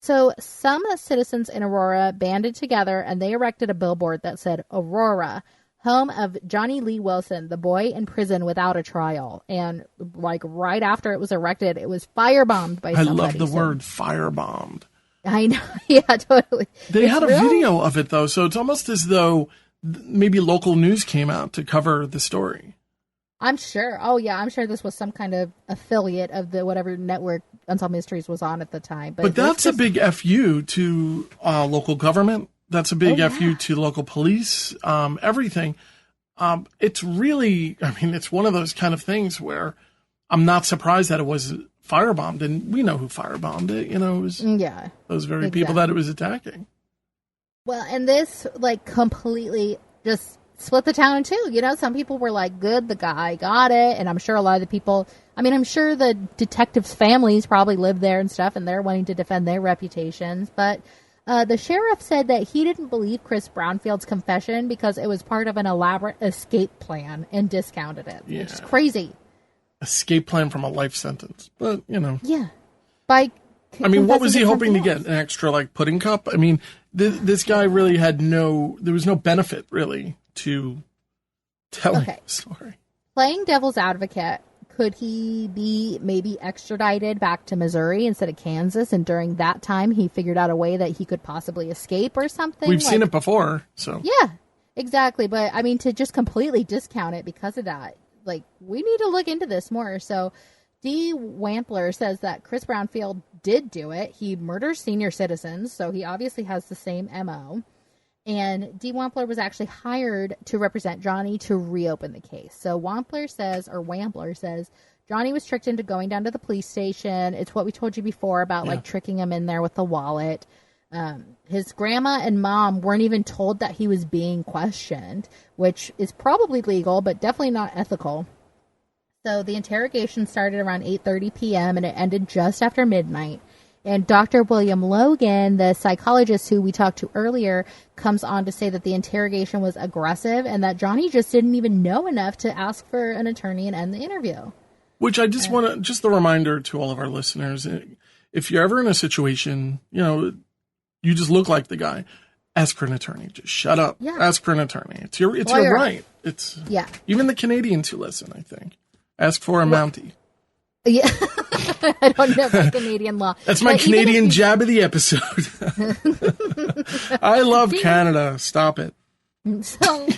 So some citizens in Aurora banded together and they erected a billboard that said, Aurora, home of Johnny Lee Wilson, the boy in prison without a trial. And like right after it was erected, it was firebombed by somebody. I love the word firebombed. I know. Yeah, totally. They had a video of it, though, so it's almost as though maybe local news came out to cover the story. I'm sure. Oh, yeah, I'm sure this was some kind of affiliate of the whatever network Unsolved Mysteries was on at the time. But that's a big FU to local government. That's a big FU to local police, everything. It's really, I mean, it's one of those kind of things where I'm not surprised that it was firebombed, and we know who firebombed it. It was those very people that it was attacking. Well, and this like completely just split the town in two. Some people were like, good, the guy got it, and I'm sure a lot of the people, I mean, I'm sure the detectives' families probably live there and stuff, and they're wanting to defend their reputations, but The sheriff said that he didn't believe Chris Brownfield's confession because it was part of an elaborate escape plan and discounted it. Yeah. Which is crazy. Escape plan from a life sentence. But, Yeah. What was he hoping to get? An extra, pudding cup? I mean, this guy really had there was no benefit, really, to telling the story. Playing devil's advocate, could he be maybe extradited back to Missouri instead of Kansas? And during that time, he figured out a way that he could possibly escape or something? We've seen it before, so. Yeah, exactly. But, to just completely discount it because of that, we need to look into this more. So, Dee Wampler says that Chris Brownfield did do it. He murders senior citizens, so he obviously has the same MO. And Dee Wampler was actually hired to represent Johnny to reopen the case. So Wampler says, Johnny was tricked into going down to the police station. It's what we told you before about tricking him in there with the wallet. His grandma and mom weren't even told that he was being questioned, which is probably legal, but definitely not ethical. So the interrogation started around 8:30 p.m. and it ended just after midnight. And Dr. William Logan, the psychologist who we talked to earlier, comes on to say that the interrogation was aggressive and that Johnny just didn't even know enough to ask for an attorney and end the interview. Which I just want to, just a reminder to all of our listeners, if you're ever in a situation, you just look like the guy, ask for an attorney. Just shut up. Yeah. Ask for an attorney. It's your right. Even the Canadians who listen, I think. Ask for a Mountie. Yeah. I don't know about Canadian law. That's my Canadian jab of the episode. I love Canada. Stop it. So,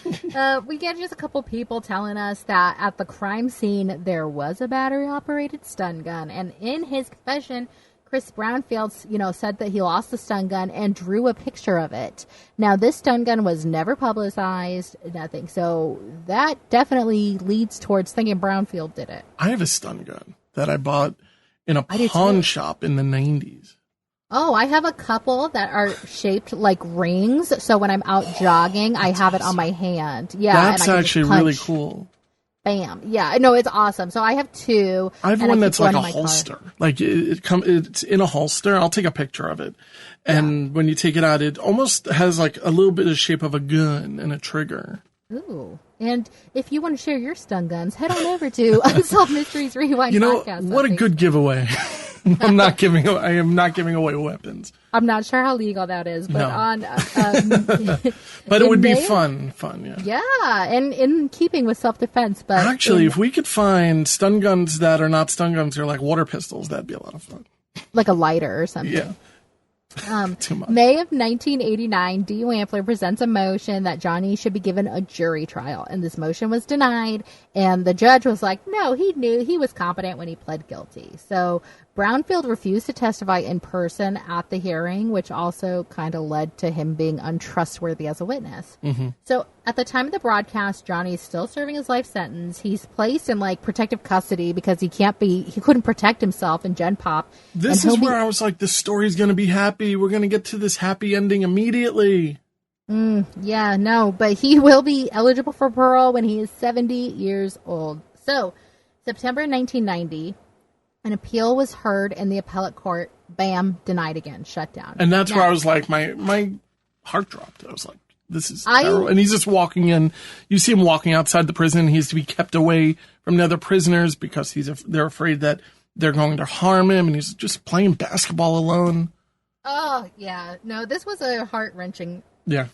we get just a couple people telling us that at the crime scene, there was a battery-operated stun gun. And in his confession, Chris Brownfield, said that he lost the stun gun and drew a picture of it. Now, this stun gun was never publicized, nothing. So that definitely leads towards thinking Brownfield did it. I have a stun gun that I bought in a pawn shop in the 90s. Oh, I have a couple that are shaped like rings. So when I'm out jogging, I have it on my hand. Yeah, that's actually really cool. Bam. Yeah, no, it's awesome. So I have two. I have one that's like a holster. It's in a holster. I'll take a picture of it. And when you take it out, it almost has like a little bit of shape of a gun and a trigger. Ooh. And if you want to share your stun guns, head on over to Unsolved Mysteries Rewind Podcast. What a good giveaway. I am not giving away weapons. I'm not sure how legal that is, but but it would be fun, yeah. Yeah, and in keeping with self-defense, but actually, if we could find stun guns that are not stun guns, they're like water pistols, that'd be a lot of fun. Like a lighter or something. Yeah. Too much. May of 1989, Dee Wampler presents a motion that Johnny should be given a jury trial, and this motion was denied, and the judge was like, no, he knew he was competent when he pled guilty. So Brownfield refused to testify in person at the hearing, which also kind of led to him being untrustworthy as a witness. Mm-hmm. So at the time of the broadcast, Johnny is still serving his life sentence. He's placed in protective custody because he couldn't protect himself in Gen Pop. This is where I was like, this story's going to be happy. We're going to get to this happy ending immediately. Yeah, no, but he will be eligible for parole when he is 70 years old. So September 1990, an appeal was heard in the appellate court. Bam, denied again, shut down. And that's where I was like, my heart dropped. I was like, this is terrible. And he's just walking in. You see him walking outside the prison. He has to be kept away from the other prisoners because they're afraid that they're going to harm him. And he's just playing basketball alone. Oh, yeah. No, this was a heart-wrenching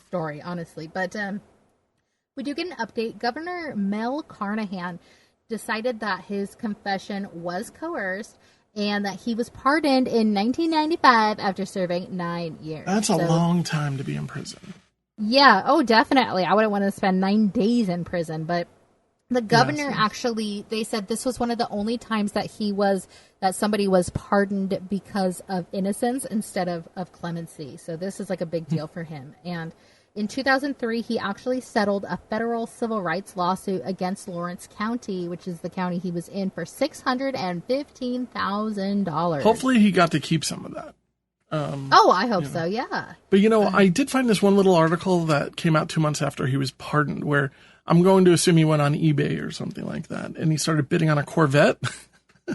story, honestly. But we do get an update. Governor Mel Carnahan decided that his confession was coerced and that he was pardoned in 1995 after serving 9 years. That's a long time to be in prison. Yeah, oh, definitely. I wouldn't want to spend 9 days in prison, but the governor actually, they said this was one of the only times that somebody was pardoned because of innocence instead of clemency. So this is like a big deal for him. And in 2003, he actually settled a federal civil rights lawsuit against Lawrence County, which is the county he was in, for $615,000. Hopefully he got to keep some of that. I hope so, yeah. But, I did find this one little article that came out 2 months after he was pardoned, where I'm going to assume he went on eBay or something like that, and he started bidding on a Corvette.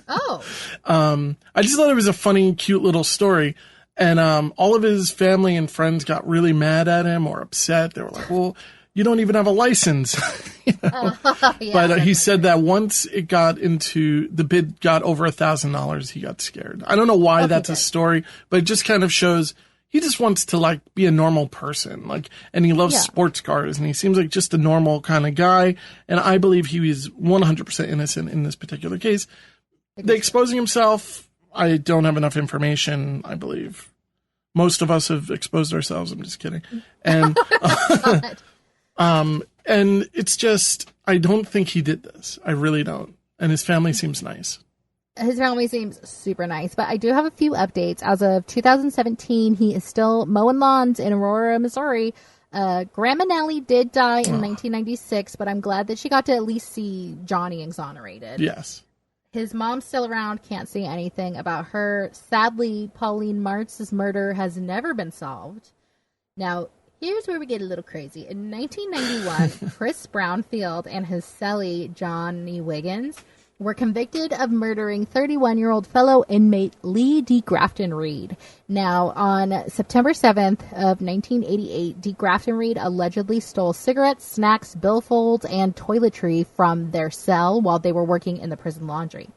Oh. I just thought it was a funny, cute little story. And all of his family and friends got really mad at him or upset. They were like, well, you don't even have a license. You know? Yeah, but he said that once it got into, the bid got over $1,000, he got scared. I don't know why that's a story, but it just kind of shows he just wants to like be a normal person. Like, and he loves sports cars and he seems like just a normal kind of guy. And I believe he is 100% innocent in this particular case. The exposing himself, I don't have enough information, I believe. Most of us have exposed ourselves. I'm just kidding. And, and it's just, I don't think he did this. I really don't. And his family seems nice. His family seems super nice, but I do have a few updates. As of 2017, he is still mowing lawns in Aurora, Missouri. Grandma Nellie did die in 1996, but I'm glad that she got to at least see Johnny exonerated. Yes. His mom's still around, can't say anything about her. Sadly, Pauline Martz's murder has never been solved. Now, here's where we get a little crazy. In 1991, Chris Brownfield and his cellie, Johnny Wiggins, were convicted of murdering 31-year-old fellow inmate Lee D. Grafton Reed. Now, on September 7th of 1988, D. Grafton Reed allegedly stole cigarettes, snacks, billfolds, and toiletry from their cell while they were working in the prison laundry.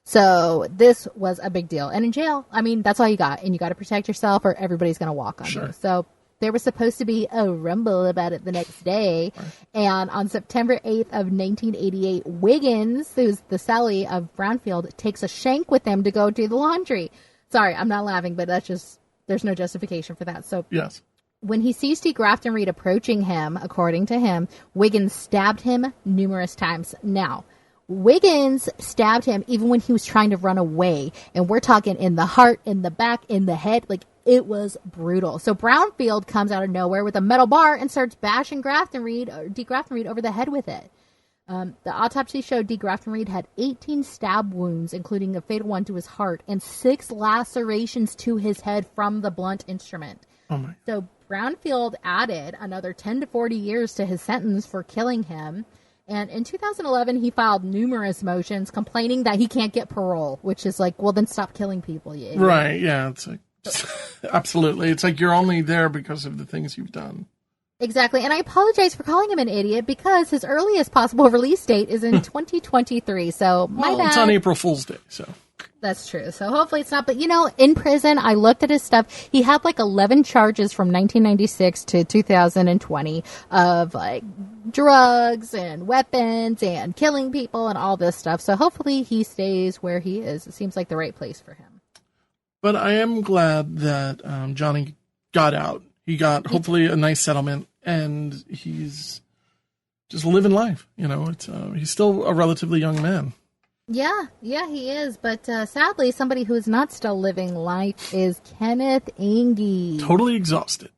So this was a big deal. And in jail, I mean, that's all you got. And you got to protect yourself or everybody's going to walk on you. So there was supposed to be a rumble about it the next day. And on September 8th of 1988, Wiggins, who's the cellie of Brownfield, takes a shank with him to go do the laundry. Sorry, I'm not laughing, but that's just, there's no justification for that. So yes. When he sees T. Grafton Reed approaching him, according to him, Wiggins stabbed him numerous times. Now, Wiggins stabbed him even when he was trying to run away. And we're talking in the heart, in the back, in the head. Like, it was brutal. So Brownfield comes out of nowhere with a metal bar and starts bashing D. Grafton Reed over the head with it. The autopsy showed D. Grafton Reed had 18 stab wounds, including a fatal one to his heart, and 6 lacerations to his head from the blunt instrument. Oh my. So Brownfield added another 10 to 40 years to his sentence for killing him. And in 2011, he filed numerous motions complaining that he can't get parole, which is like, well, then stop killing people, you idiot. Right, yeah. It's like, absolutely. It's like you're only there because of the things you've done. Exactly. And I apologize for calling him an idiot because his earliest possible release date is in 2023. So my bad. It's on April Fool's Day, so. That's true. So hopefully it's not. But, you know, in prison, I looked at his stuff. He had like 11 charges from 1996 to 2020 of like drugs and weapons and killing people and all this stuff. So hopefully he stays where he is. It seems like the right place for him. But I am glad that Johnny got out. He got hopefully a nice settlement and he's just living life. You know, it's he's still a relatively young man. Yeah, he is. But sadly, somebody who is not still living life is Kenneth Ange. Totally exhausted.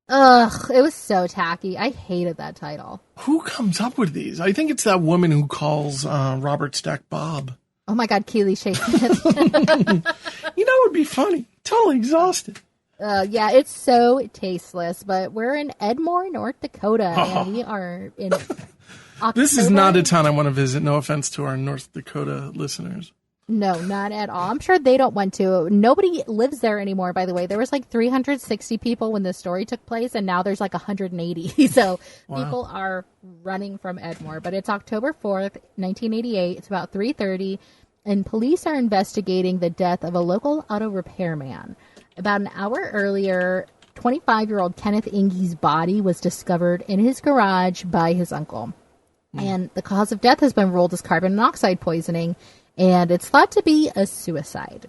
Ugh, it was so tacky. I hated that title. Who comes up with these? I think it's that woman who calls Robert Stack Bob. Oh my God, Keely Shea Smith. You know, it would be funny. Totally exhausted. Yeah, it's so tasteless. But we're in Edmore, North Dakota, and we are in October. This is not a town I want to visit. No offense to our North Dakota listeners. No, not at all. I'm sure they don't want to. Nobody lives there anymore, by the way. There was like 360 people when this story took place, and now there's like 180. So people are running from Edmore. But it's October 4th, 1988. It's about 3:30, and police are investigating the death of a local auto repairman. About an hour earlier, 25-year-old Kenneth Ange's body was discovered in his garage by his uncle. And the cause of death has been ruled as carbon monoxide poisoning, and it's thought to be a suicide.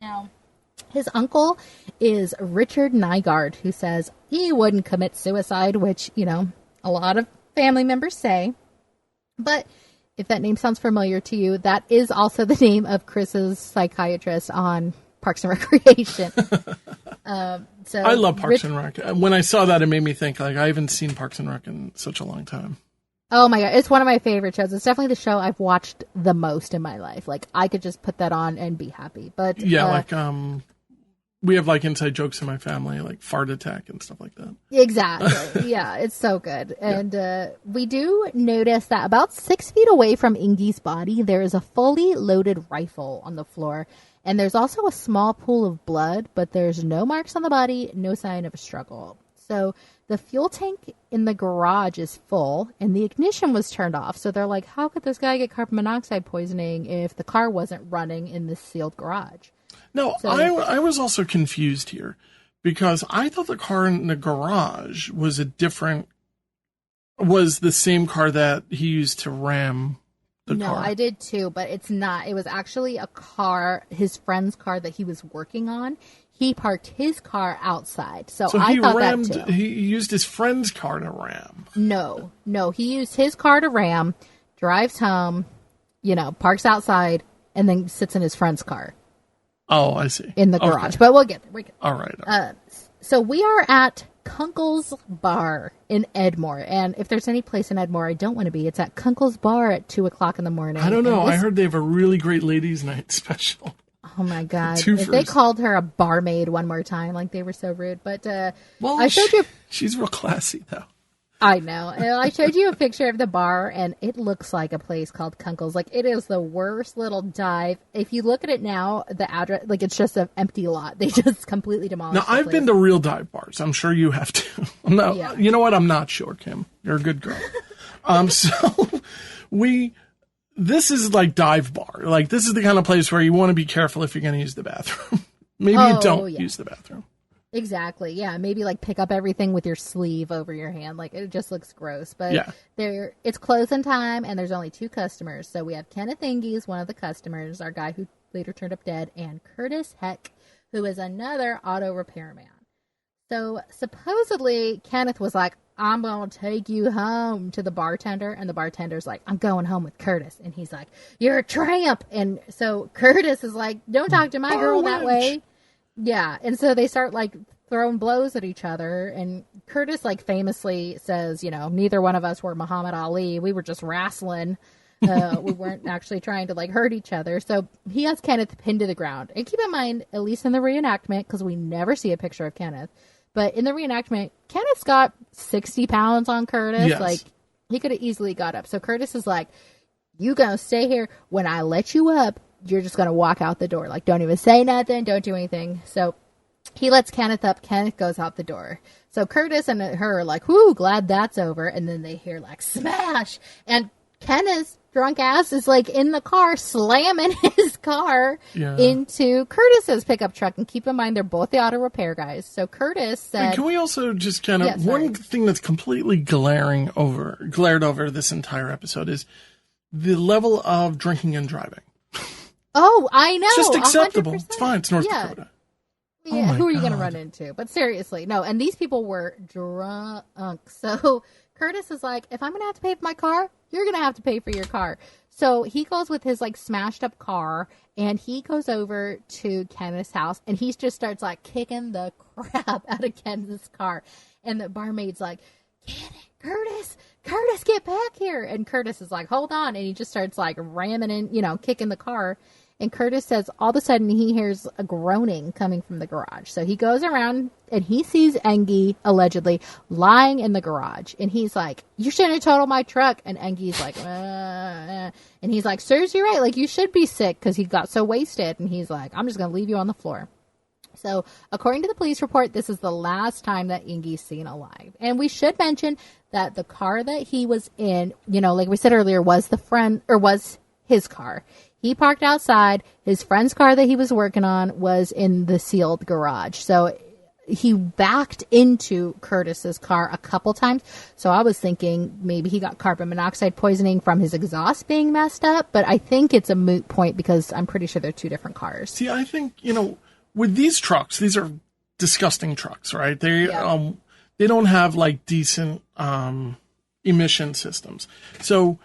Now, his uncle is Richard Nygaard, who says he wouldn't commit suicide, which, you know, a lot of family members say. But if that name sounds familiar to you, that is also the name of Chris's psychiatrist on Parks and Recreation. So I love Parks and Rec. When I saw that, it made me think, like, I haven't seen Parks and Rec in such a long time. Oh my God, it's one of my favorite shows. It's definitely the show I've watched the most in my life. Like, I could just put that on and be happy. But yeah, like we have like inside jokes in my family, like fart attack and stuff like that. Exactly. Yeah, it's so good. And we do notice that about 6 feet away from Ingi's body, there is a fully loaded rifle on the floor. And there's also a small pool of blood, but there's no marks on the body, no sign of a struggle. So the fuel tank in the garage is full, and the ignition was turned off. So they're like, how could this guy get carbon monoxide poisoning if the car wasn't running in this sealed garage? No, so, I was also confused here because I thought the car in the garage was the same car that he used to ram the car. No, I did too, but it's not. It was actually a car, his friend's car that he was working on. He parked his car outside. So I thought that too. He used his friend's car to ram. No, he used his car to ram, drives home, parks outside, and then sits in his friend's car. Oh, I see. In the garage. Okay. But we'll get there. All right. So we are at Kunkel's Bar in Edmore. And if there's any place in Edmore I don't want to be, it's at Kunkel's Bar at 2 o'clock in the morning. I don't know. I heard they have a really great ladies' night special. Oh, my God. If they called her a barmaid one more time, like they were so rude. But I showed you. She's real classy, though. I know. I showed you a picture of the bar, and it looks like a place called Kunkel's. Like, it is the worst little dive. If you look at it now, the address, like, it's just an empty lot. They just completely demolished Now, I've been to real dive bars. I'm sure you have too. You know what? I'm not sure, Kim. You're a good girl. This is like dive bar. Like, this is the kind of place where you want to be careful if you're going to use the bathroom. Maybe you don't use the bathroom. Exactly. Yeah. Maybe like pick up everything with your sleeve over your hand. Like it just looks gross. But it's closing time and there's only 2 customers. So we have Kenneth Ingies, one of the customers, our guy who later turned up dead, and Curtis Heck, who is another auto repairman. So supposedly Kenneth was like, I'm going to take you home to the bartender. And the bartender's like, I'm going home with Curtis. And he's like, you're a tramp. And so Curtis is like, don't talk to my girl that way. Yeah, and so they start, like, throwing blows at each other, and Curtis, like, famously says, neither one of us were Muhammad Ali. We were just wrestling. We weren't actually trying to, like, hurt each other. So he has Kenneth pinned to the ground. And keep in mind, at least in the reenactment, because we never see a picture of Kenneth, but in the reenactment, Kenneth's got 60 pounds on Curtis. Yes. Like, he could have easily got up. So Curtis is like, you gonna stay here. When I let you up, you're just going to walk out the door. Like, don't even say nothing. Don't do anything. So he lets Kenneth up. Kenneth goes out the door. So Curtis and her are like, whoo, glad that's over. And then they hear, like, smash. And Kenneth's drunk ass is, like, in the car, slamming his car into Curtis's pickup truck. And keep in mind, they're both the auto repair guys. So Curtis said... And can we also just kind of... one thing that's completely glared over this entire episode is the level of drinking and driving. Oh, I know. It's just acceptable. 100%. It's fine. It's North Dakota. Yeah, who are you going to run into? But seriously, no. And these people were drunk. So Curtis is like, if I'm going to have to pay for my car, you're going to have to pay for your car. So he goes with his, like, smashed up car, and he goes over to Kenneth's house, and he just starts, like, kicking the crap out of Kenneth's car. And the barmaid's like, get it, Curtis, get back here. And Curtis is like, hold on. And he just starts, like, ramming in, kicking the car. And Curtis says all of a sudden he hears a groaning coming from the garage. So he goes around and he sees Engie, allegedly, lying in the garage. And he's like, you shouldn't have totaled my truck. And Engie's like, And he's like, serves you right. Like, you should be sick, because he got so wasted. And he's like, I'm just going to leave you on the floor. So according to the police report, this is the last time that Ingie's seen alive. And we should mention that the car that he was in, like we said earlier, was his car. He parked outside. His friend's car that he was working on was in the sealed garage. So he backed into Curtis's car a couple times. So I was thinking maybe he got carbon monoxide poisoning from his exhaust being messed up. But I think it's a moot point, because I'm pretty sure they're 2 different cars. See, I think, with these trucks, these are disgusting trucks, right? They don't have, like, decent emission systems. So,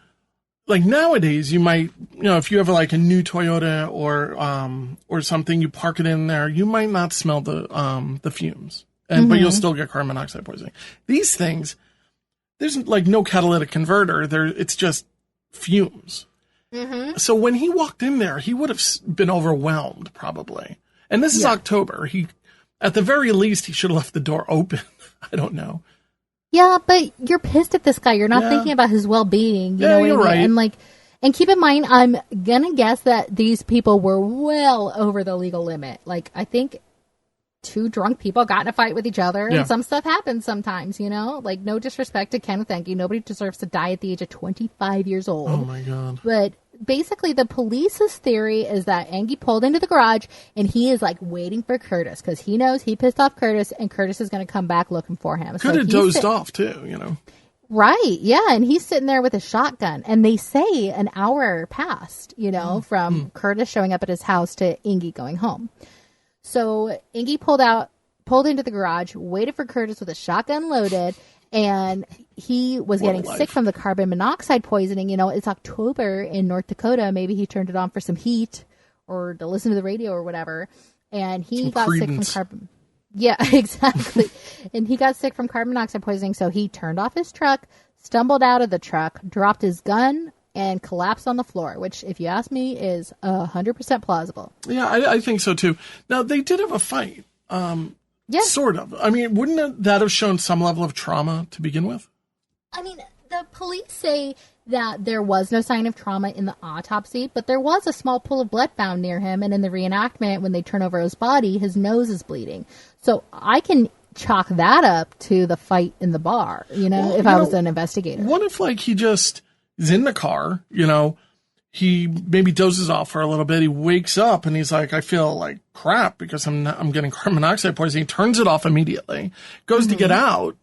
like, nowadays, you might, if you have, like, a new Toyota or something, you park it in there, you might not smell the fumes, but you'll still get carbon monoxide poisoning. These things, there's, like, no catalytic converter. It's just fumes. Mm-hmm. So when he walked in there, he would have been overwhelmed, probably. And this is October. At the very least, he should have left the door open. I don't know. Yeah, but you're pissed at this guy. You're not thinking about his well-being. You know what you're I mean? right. And keep in mind, I'm gonna guess that these people were well over the legal limit. Like, I think 2 drunk people got in a fight with each other, and some stuff happens sometimes, you know? Like, no disrespect to Kenneth Engie. Nobody deserves to die at the age of 25 years old. Oh, my God. But basically, the police's theory is that Engie pulled into the garage, and he is, like, waiting for Curtis, because he knows he pissed off Curtis, and Curtis is going to come back looking for him. Could have dozed off, too, you know? Right, yeah, and he's sitting there with a shotgun, and they say an hour passed, you know, from Curtis showing up at his house to Engie going home. So Engie pulled into the garage, waited for Curtis with a shotgun loaded, and he was getting sick from the carbon monoxide poisoning. You know, it's October in North Dakota. Maybe he turned it on for some heat or to listen to the radio or whatever, and he got sick from carbon. Yeah, exactly. And he got sick from carbon monoxide poisoning, so he turned off his truck, stumbled out of the truck, dropped his gun, and collapsed on the floor, which, if you ask me, is 100% plausible. Yeah, I think so, too. Now, they did have a fight. Sort of. I mean, wouldn't that have shown some level of trauma to begin with? I mean, the police say that there was no sign of trauma in the autopsy, but there was a small pool of blood found near him, and in the reenactment, when they turn over his body, his nose is bleeding. So I can chalk that up to the fight in the bar, you know, if I was an investigator. What if, like, he just is in the car, you know, he maybe dozes off for a little bit, he wakes up, and he's like, I feel like crap because I'm getting carbon monoxide poisoning. He turns it off immediately, goes to get out,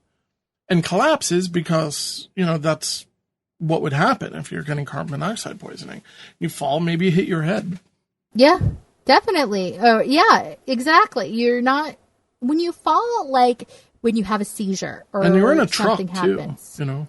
and collapses because, you know, that's what would happen if you're getting carbon monoxide poisoning. You fall, maybe you hit your head. Yeah, definitely. Yeah, exactly. You're not, when you fall, like when you have a seizure or and you're in a truck happens, too, you know.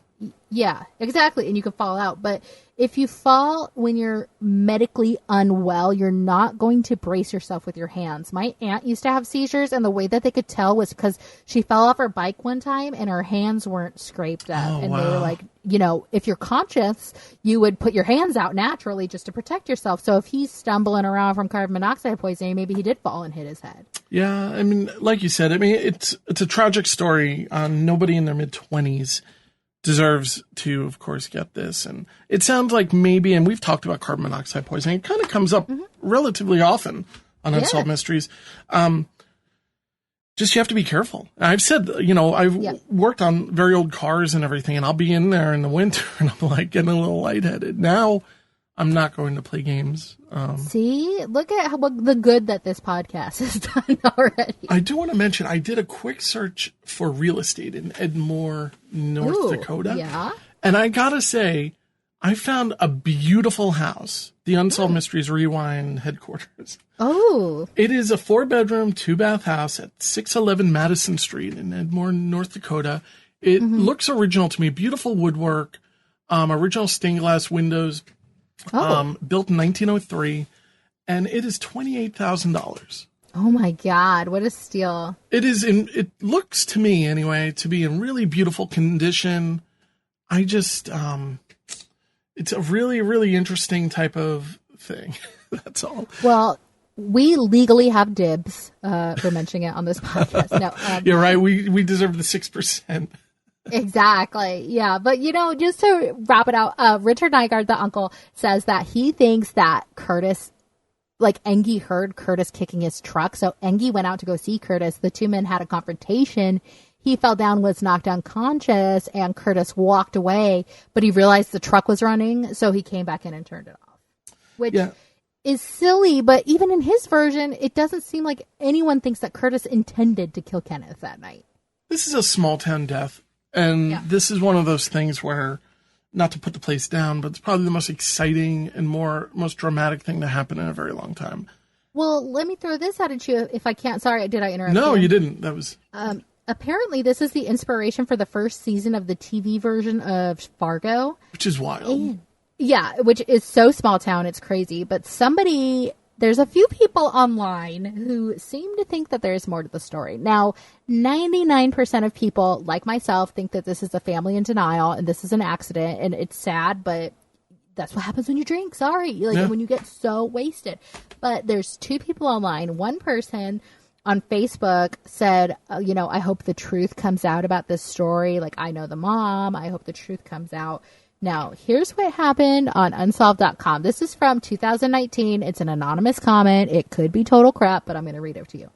Yeah, exactly. And you can fall out. But if you fall when you're medically unwell, you're not going to brace yourself with your hands. My aunt used to have seizures, and the way that they could tell was because she fell off her bike one time and her hands weren't scraped up. They were like, you know, if you're conscious, you would put your hands out naturally just to protect yourself. So if he's stumbling around from carbon monoxide poisoning, maybe he did fall and hit his head. Yeah, I mean, like you said, I mean, it's a tragic story. Nobody in their mid-20s deserves to, of course, get this. And it sounds like maybe, and we've talked about carbon monoxide poisoning, it kind of comes up relatively often on Unsolved Mysteries. Just you have to be careful. I've said, you know, I've worked on very old cars and everything, and I'll be in there in the winter and I'm like getting a little lightheaded. Now I'm not going to play games. See, look at the good that this podcast has done already. I do want to mention, I did a quick search for real estate in Edmore, North Dakota. Yeah. And I got to say, I found a beautiful house, the Unsolved Mysteries Rewind headquarters. Oh. It is a 4-bedroom, 2-bath house at 611 Madison Street in Edmore, North Dakota. It looks original to me. Beautiful woodwork, original stained glass windows. Built in 1903, and it is $28,000. Oh my God, what a steal. It looks to me anyway to be in really beautiful condition. I just, it's a really, really interesting type of thing. That's all. Well, we legally have dibs for mentioning it on this podcast. No, you're right. We deserve the 6%. Exactly. Yeah. But, you know, just to wrap it out, Richard Nygaard, the uncle, says that he thinks that Curtis, like Engie heard Curtis kicking his truck. So Engie went out to go see Curtis. The two men had a confrontation. He fell down, was knocked unconscious, and Curtis walked away, but he realized the truck was running. So he came back in and turned it off, which is silly. But even in his version, it doesn't seem like anyone thinks that Curtis intended to kill Kenneth that night. This is a small town death. And this is one of those things where, not to put the place down, but it's probably the most exciting and most dramatic thing to happen in a very long time. Well, let me throw this out at you if I can't. Sorry, did I interrupt No, you? you didn't. That was... Apparently, this is the inspiration for the first season of the TV version of Fargo. Which is wild. Which is so small town, it's crazy. But there's a few people online who seem to think that there's more to the story. Now, 99% of people, like myself, think that this is a family in denial and this is an accident, and it's sad, but that's what happens when you drink. Sorry. When you get so wasted. But there's 2 people online. One person on Facebook said, I hope the truth comes out about this story. Like, I know the mom. I hope the truth comes out. Now, here's what happened on Unsolved.com. This is from 2019. It's an anonymous comment. It could be total crap, but I'm going to read it to you.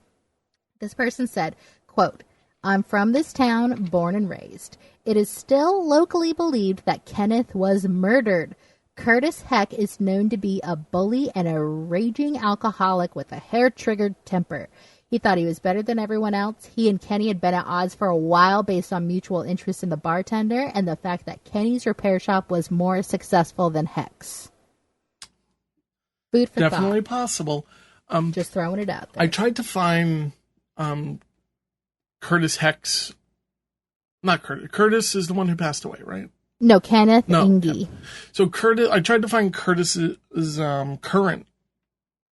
This person said, quote, "I'm from this town, born and raised. It is still locally believed that Kenneth was murdered. Curtis Heck is known to be a bully and a raging alcoholic with a hair-triggered temper. He thought he was better than everyone else. He and Kenny had been at odds for a while based on mutual interest in the bartender and the fact that Kenny's repair shop was more successful than Heck's." Food for Definitely thought. Possible. Just throwing it out there. I tried to find Curtis Heck's. Not Curtis. Curtis is the one who passed away, right? No, Kenneth Inge. Yeah. So Curtis, I tried to find Curtis's current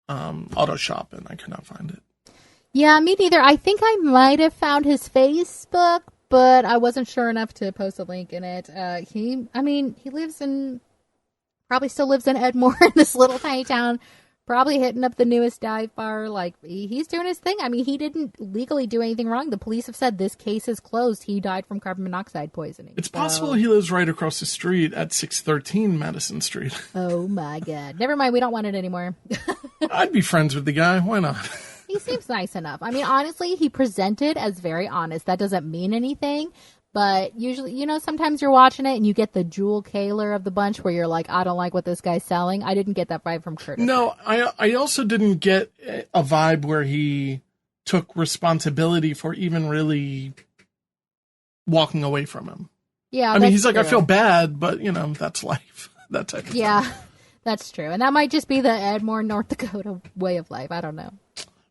auto shop, and I could not find it. Yeah, me neither. I think I might have found his Facebook, but I wasn't sure enough to post a link in it. He probably still lives in Edmore, in this little tiny town, probably hitting up the newest dive bar. Like, he's doing his thing. I mean, he didn't legally do anything wrong. The police have said this case is closed. He died from carbon monoxide poisoning. It's possible he lives right across the street at 613 Madison Street. Oh, my God. Never mind. We don't want it anymore. I'd be friends with the guy. Why not? He seems nice enough. I mean, honestly, he presented as very honest. That doesn't mean anything. But usually, sometimes you're watching it and you get the Jewel Kaler of the bunch where you're like, I don't like what this guy's selling. I didn't get that vibe from Curtis. No, I also didn't get a vibe where he took responsibility for even really walking away from him. Yeah, I mean, he's like, true. I feel bad, but, that's life. That type of thing. Yeah, that's true. And that might just be the Edmore, North Dakota way of life. I don't know.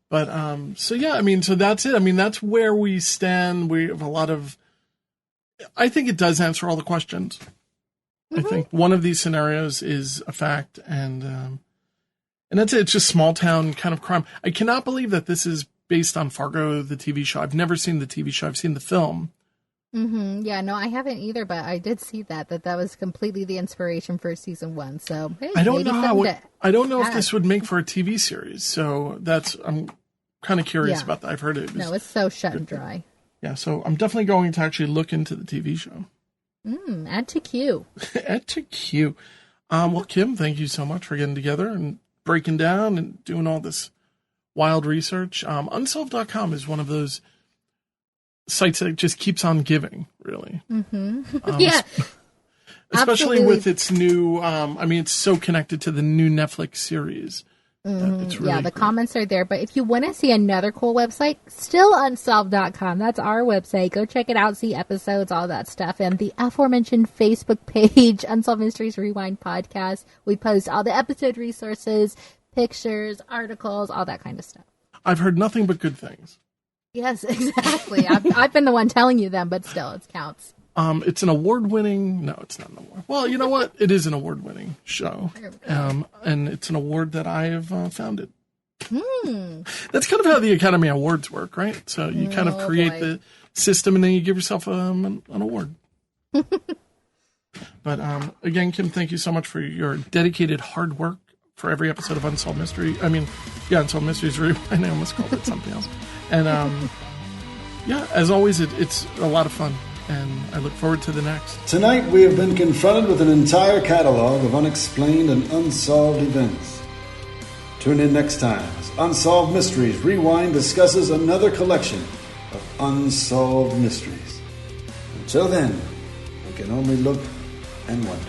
But, so yeah, I mean, so that's it. I mean, that's where we stand. We have a lot of, I think it does answer all the questions. Mm-hmm. I think one of these scenarios is a fact, and that's it. It's just small town kind of crime. I cannot believe that this is based on Fargo, the TV show. I've never seen the TV show. I've seen the film. Mm-hmm. Yeah, no, I haven't either, but I did see that was completely the inspiration for season 1. So hey, I don't know if this would make for a TV series. So I'm kind of curious about that. I've heard it. No, it's so shut and dry. Yeah, so I'm definitely going to actually look into the TV show. Add to queue. Add to queue. Well, Kim, thank you so much for getting together and breaking down and doing all this wild research. Unsolved.com is one of those sites that just keeps on giving, really. Mm-hmm. Yeah. Especially absolutely. with its new, it's so connected to the new Netflix series. It's really the comments are there. But if you want to see another cool website, still unsolved.com. That's our website. Go check it out, see episodes, all that stuff. And the aforementioned Facebook page, Unsolved Mysteries Rewind Podcast. We post all the episode resources, pictures, articles, all that kind of stuff. I've heard nothing but good things. Yes, exactly. I've been the one telling you them, but still, it counts. It's an award-winning... No, it's not an award. Well, you know what? It is an award-winning show. And it's an award that I have founded. That's kind of how the Academy Awards work, right? So you kind of create the system and then you give yourself an award. But again, Kim, thank you so much for your dedicated hard work for every episode of Unsolved Mystery. Unsolved Mysteries Rewind. I almost called it something else. And as always, it's a lot of fun. And I look forward to the next. Tonight we have been confronted with an entire catalog of unexplained and unsolved events. Tune in next time as Unsolved Mysteries Rewind discusses another collection of unsolved mysteries. Until then, we can only look and wonder.